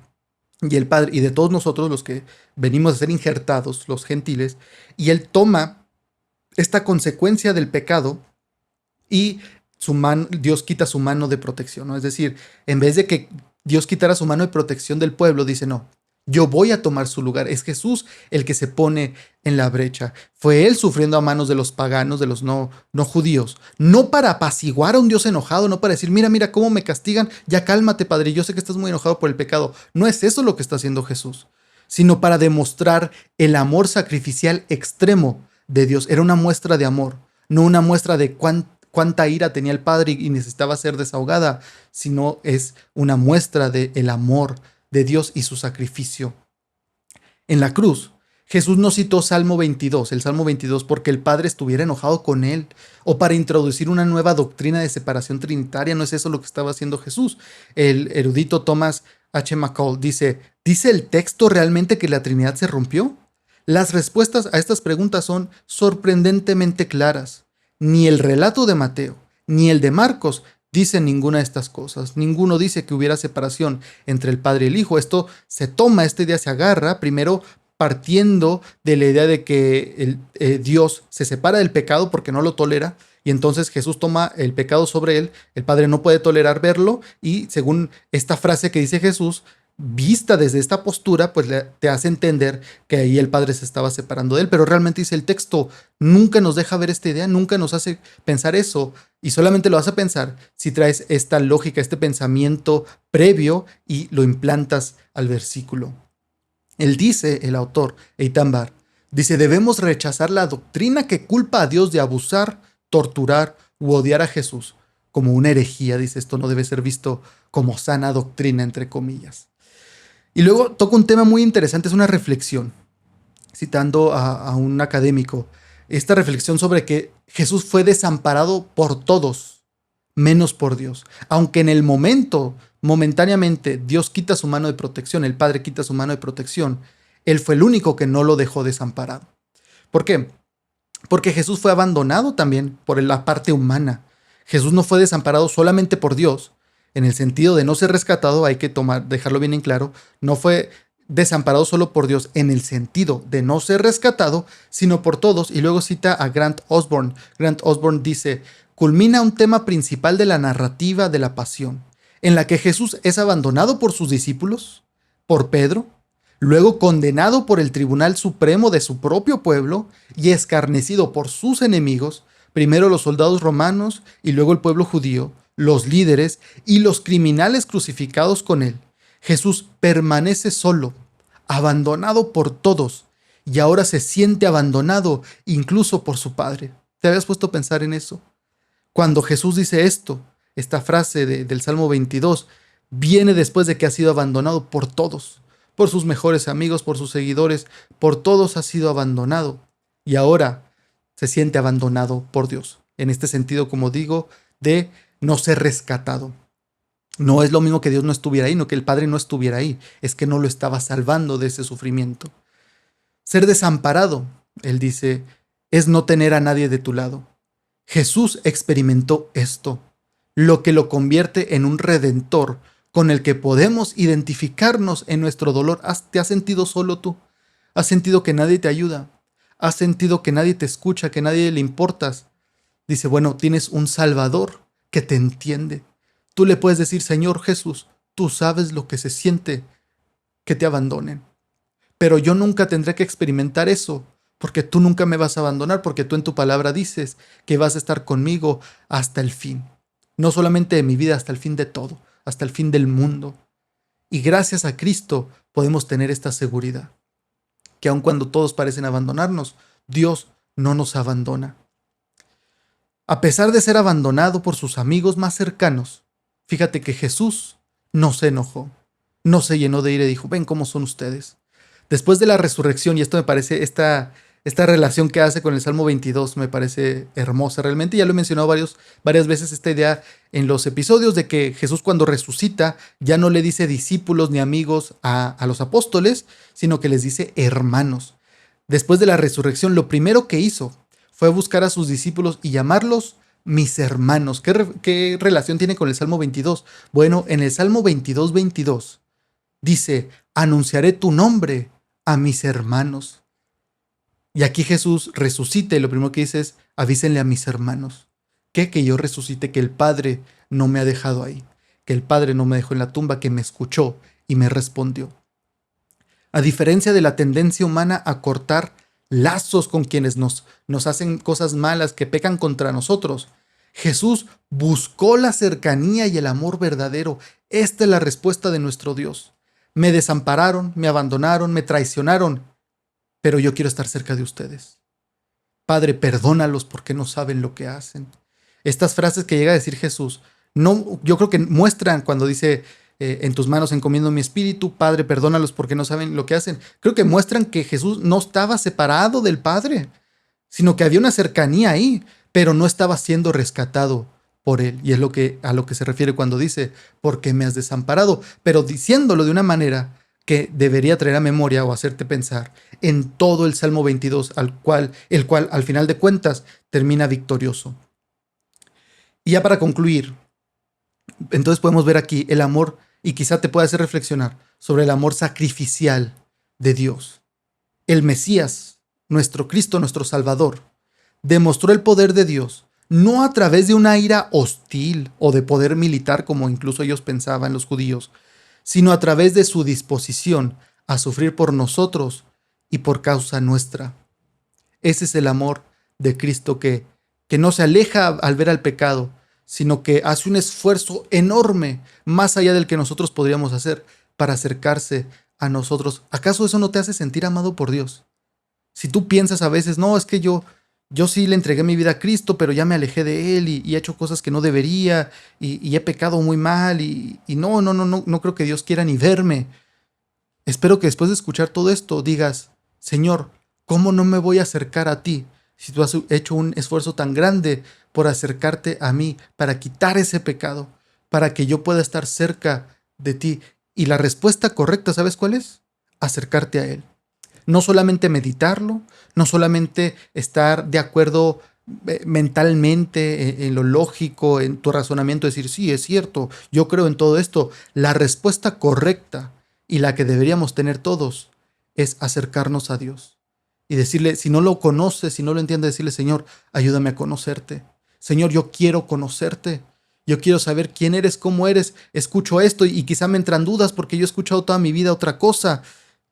y el Padre y de todos nosotros los que venimos a ser injertados, los gentiles, y Él toma esta consecuencia del pecado y Dios quita su mano de protección, ¿no? Es decir, en vez de que Dios quitara su mano de protección del pueblo, dice, no, yo voy a tomar su lugar. Es Jesús el que se pone en la brecha. Fue Él sufriendo a manos de los paganos, de los no judíos. No para apaciguar a un Dios enojado, no para decir, mira, mira cómo me castigan. Ya cálmate, Padre, yo sé que estás muy enojado por el pecado. No es eso lo que está haciendo Jesús, sino para demostrar el amor sacrificial extremo de Dios. Era una muestra de amor, no una muestra de cuánta ira tenía el Padre y necesitaba ser desahogada, sino es una muestra del amor de Dios y su sacrificio. En la cruz, Jesús no citó Salmo 22, el Salmo 22 porque el Padre estuviera enojado con él o para introducir una nueva doctrina de separación trinitaria. No es eso lo que estaba haciendo Jesús. El erudito Thomas H. McCall dice el texto realmente que la Trinidad se rompió? Las respuestas a estas preguntas son sorprendentemente claras. Ni el relato de Mateo, ni el de Marcos dicen ninguna de estas cosas. Ninguno dice que hubiera separación entre el Padre y el Hijo. Esta idea se agarra primero partiendo de la idea de que Dios se separa del pecado porque no lo tolera, y entonces Jesús toma el pecado sobre él, el Padre no puede tolerar verlo, y según esta frase que dice Jesús, vista desde esta postura, pues te hace entender que ahí el Padre se estaba separando de él, pero realmente dice el texto, nunca nos deja ver esta idea, nunca nos hace pensar eso, y solamente lo hace pensar si traes esta lógica, este pensamiento previo y lo implantas al versículo. Él dice, el autor, Eitan Bar, dice, debemos rechazar la doctrina que culpa a Dios de abusar, torturar u odiar a Jesús como una herejía. Dice, esto no debe ser visto como sana doctrina, entre comillas. Y luego toca un tema muy interesante, es una reflexión, citando a un académico, esta reflexión sobre que Jesús fue desamparado por todos, menos por Dios. Aunque en el momentáneamente, Dios quita su mano de protección, el Padre quita su mano de protección, Él fue el único que no lo dejó desamparado. ¿Por qué? Porque Jesús fue abandonado también por la parte humana. Jesús no fue desamparado solamente por Dios, en el sentido de no ser rescatado, hay que dejarlo bien en claro, no fue desamparado solo por Dios en el sentido de no ser rescatado, sino por todos. Y luego cita a Grant Osborne. Grant Osborne dice, culmina un tema principal de la narrativa de la pasión, en la que Jesús es abandonado por sus discípulos, por Pedro, luego condenado por el Tribunal Supremo de su propio pueblo y escarnecido por sus enemigos, primero los soldados romanos y luego el pueblo judío, los líderes y los criminales crucificados con él. Jesús permanece solo, abandonado por todos, y ahora se siente abandonado incluso por su Padre. ¿Te habías puesto a pensar en eso? Cuando Jesús dice esto, esta frase del Salmo 22, viene después de que ha sido abandonado por todos, por sus mejores amigos, por sus seguidores, por todos ha sido abandonado, y ahora se siente abandonado por Dios. En este sentido, como digo, de no ser rescatado. No es lo mismo que Dios no estuviera ahí, no que el Padre no estuviera ahí, es que no lo estaba salvando de ese sufrimiento. Ser desamparado, él dice, es no tener a nadie de tu lado. Jesús experimentó esto, lo que lo convierte en un redentor con el que podemos identificarnos en nuestro dolor. ¿Te has sentido solo tú? ¿Has sentido que nadie te ayuda? ¿Has sentido que nadie te escucha, que nadie le importas? Dice, bueno, tienes un Salvador que te entiende. Tú le puedes decir, Señor Jesús, tú sabes lo que se siente que te abandonen. Pero yo nunca tendré que experimentar eso, porque tú nunca me vas a abandonar, porque tú en tu palabra dices que vas a estar conmigo hasta el fin. No solamente de mi vida, hasta el fin de todo, hasta el fin del mundo. Y gracias a Cristo podemos tener esta seguridad, que aun cuando todos parecen abandonarnos, Dios no nos abandona. A pesar de ser abandonado por sus amigos más cercanos, fíjate que Jesús no se enojó, no se llenó de ira y dijo, ven cómo son ustedes. Después de la resurrección, y esto me parece, esta relación que hace con el Salmo 22 me parece hermosa realmente, ya lo he mencionado varias veces esta idea en los episodios de que Jesús cuando resucita ya no le dice discípulos ni amigos a los apóstoles, sino que les dice hermanos. Después de la resurrección, lo primero que hizo fue buscar a sus discípulos y llamarlos mis hermanos. ¿Qué relación tiene con el Salmo 22? Bueno, en el Salmo 22 dice, anunciaré tu nombre a mis hermanos. Y aquí Jesús resucita y lo primero que dice es, avísenle a mis hermanos. Que yo resucite, que el Padre no me ha dejado ahí, que el Padre no me dejó en la tumba, que me escuchó y me respondió. A diferencia de la tendencia humana a cortar lazos con quienes nos hacen cosas malas, que pecan contra nosotros, Jesús buscó la cercanía y el amor verdadero. Esta es la respuesta de nuestro Dios. Me desampararon, me abandonaron, me traicionaron, pero yo quiero estar cerca de ustedes. Padre, perdónalos porque no saben lo que hacen. Estas frases que llega a decir Jesús, yo creo que muestran cuando dice, en tus manos encomiendo mi espíritu, Padre, perdónalos porque no saben lo que hacen. Creo que muestran que Jesús no estaba separado del Padre, sino que había una cercanía ahí, pero no estaba siendo rescatado por él. Y es a lo que se refiere cuando dice, ¿por qué me has desamparado? Pero diciéndolo de una manera que debería traer a memoria o hacerte pensar en todo el Salmo 22, el cual al final de cuentas termina victorioso. Y ya para concluir, entonces podemos ver aquí el amor, y quizá te pueda hacer reflexionar sobre el amor sacrificial de Dios. El Mesías, nuestro Cristo, nuestro Salvador, demostró el poder de Dios, no a través de una ira hostil o de poder militar como incluso ellos pensaban los judíos, sino a través de su disposición a sufrir por nosotros y por causa nuestra. Ese es el amor de Cristo que no se aleja al ver al pecado, sino que hace un esfuerzo enorme, más allá del que nosotros podríamos hacer, para acercarse a nosotros. ¿Acaso eso no te hace sentir amado por Dios? Si tú piensas a veces, no, es que yo sí le entregué mi vida a Cristo, pero ya me alejé de Él y he hecho cosas que no debería y he pecado muy mal y no creo que Dios quiera ni verme. Espero que después de escuchar todo esto digas, Señor, ¿cómo no me voy a acercar a ti si tú has hecho un esfuerzo tan grande por acercarte a mí, para quitar ese pecado, para que yo pueda estar cerca de ti? Y la respuesta correcta, ¿sabes cuál es? Acercarte a Él. No solamente meditarlo, no solamente estar de acuerdo mentalmente en lo lógico, en tu razonamiento, decir, sí, es cierto, yo creo en todo esto. La respuesta correcta y la que deberíamos tener todos es acercarnos a Dios y decirle, si no lo conoces, si no lo entiendes, decirle, Señor, ayúdame a conocerte. Señor, yo quiero conocerte. Yo quiero saber quién eres, cómo eres. Escucho esto y quizá me entran dudas porque yo he escuchado toda mi vida otra cosa,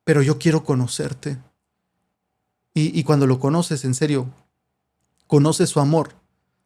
pero yo quiero conocerte. Y cuando lo conoces, en serio, conoces su amor.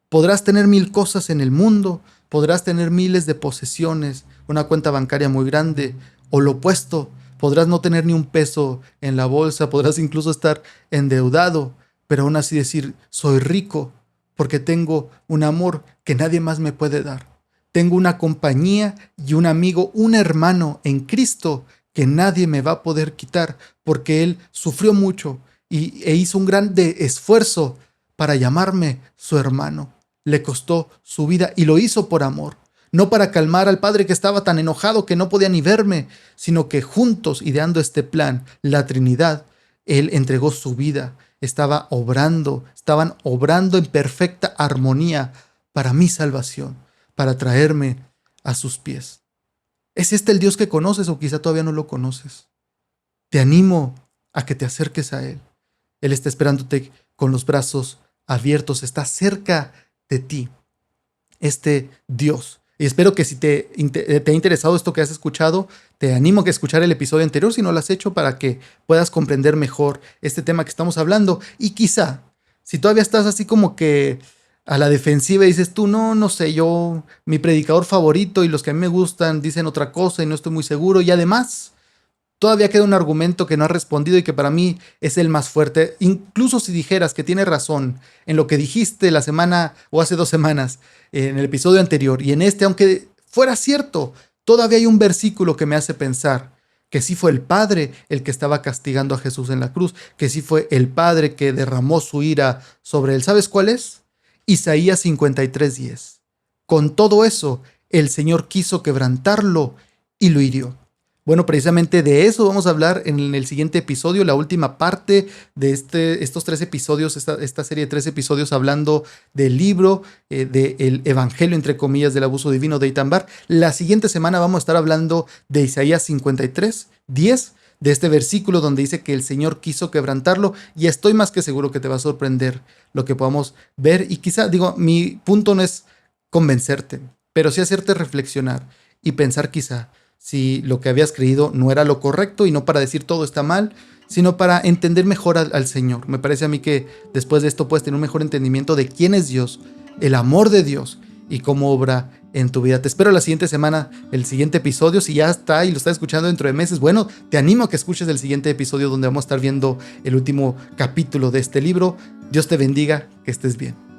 Podrás tener 1000 cosas en el mundo, podrás tener miles de posesiones, una cuenta bancaria muy grande, o lo opuesto, podrás no tener ni un peso en la bolsa, podrás incluso estar endeudado, pero aún así decir, soy rico, porque tengo un amor que nadie más me puede dar. Tengo una compañía y un amigo, un hermano en Cristo que nadie me va a poder quitar, porque Él sufrió mucho e hizo un gran esfuerzo para llamarme su hermano. Le costó su vida y lo hizo por amor. No para calmar al padre que estaba tan enojado que no podía ni verme, sino que juntos, ideando este plan, la Trinidad, Él entregó su vida. Estaban obrando en perfecta armonía para mi salvación, para traerme a sus pies. ¿Es este el Dios que conoces o quizá todavía no lo conoces? Te animo a que te acerques a Él. Él está esperándote con los brazos abiertos, está cerca de ti, este Dios. Y espero que si te ha interesado esto que has escuchado, te animo a que escuchar el episodio anterior si no lo has hecho, para que puedas comprender mejor este tema que estamos hablando. Y quizá, si todavía estás así como que a la defensiva y dices tú, no sé, yo, mi predicador favorito y los que a mí me gustan dicen otra cosa y no estoy muy seguro, y además todavía queda un argumento que no has respondido y que para mí es el más fuerte. Incluso si dijeras que tienes razón en lo que dijiste la semana o hace 2 semanas, en el episodio anterior, y en este, aunque fuera cierto, todavía hay un versículo que me hace pensar que sí fue el Padre el que estaba castigando a Jesús en la cruz, que sí fue el Padre que derramó su ira sobre él. ¿Sabes cuál es? Isaías 53:10. Con todo eso, el Señor quiso quebrantarlo y lo hirió. Bueno, precisamente de eso vamos a hablar en el siguiente episodio, la última parte de estos 3 episodios, esta serie de 3 episodios hablando del libro, del evangelio, entre comillas, del abuso divino de Eitan Bar. La siguiente semana vamos a estar hablando de Isaías 53:10, de este versículo donde dice que el Señor quiso quebrantarlo, y estoy más que seguro que te va a sorprender lo que podamos ver. Y quizá, mi punto no es convencerte, pero sí hacerte reflexionar y pensar quizá si lo que habías creído no era lo correcto, y no para decir todo está mal, sino para entender mejor al Señor. Me parece a mí que después de esto puedes tener un mejor entendimiento de quién es Dios, el amor de Dios y cómo obra en tu vida. Te espero la siguiente semana, el siguiente episodio. Si ya está y lo estás escuchando dentro de meses, bueno, te animo a que escuches el siguiente episodio donde vamos a estar viendo el último capítulo de este libro. Dios te bendiga, que estés bien.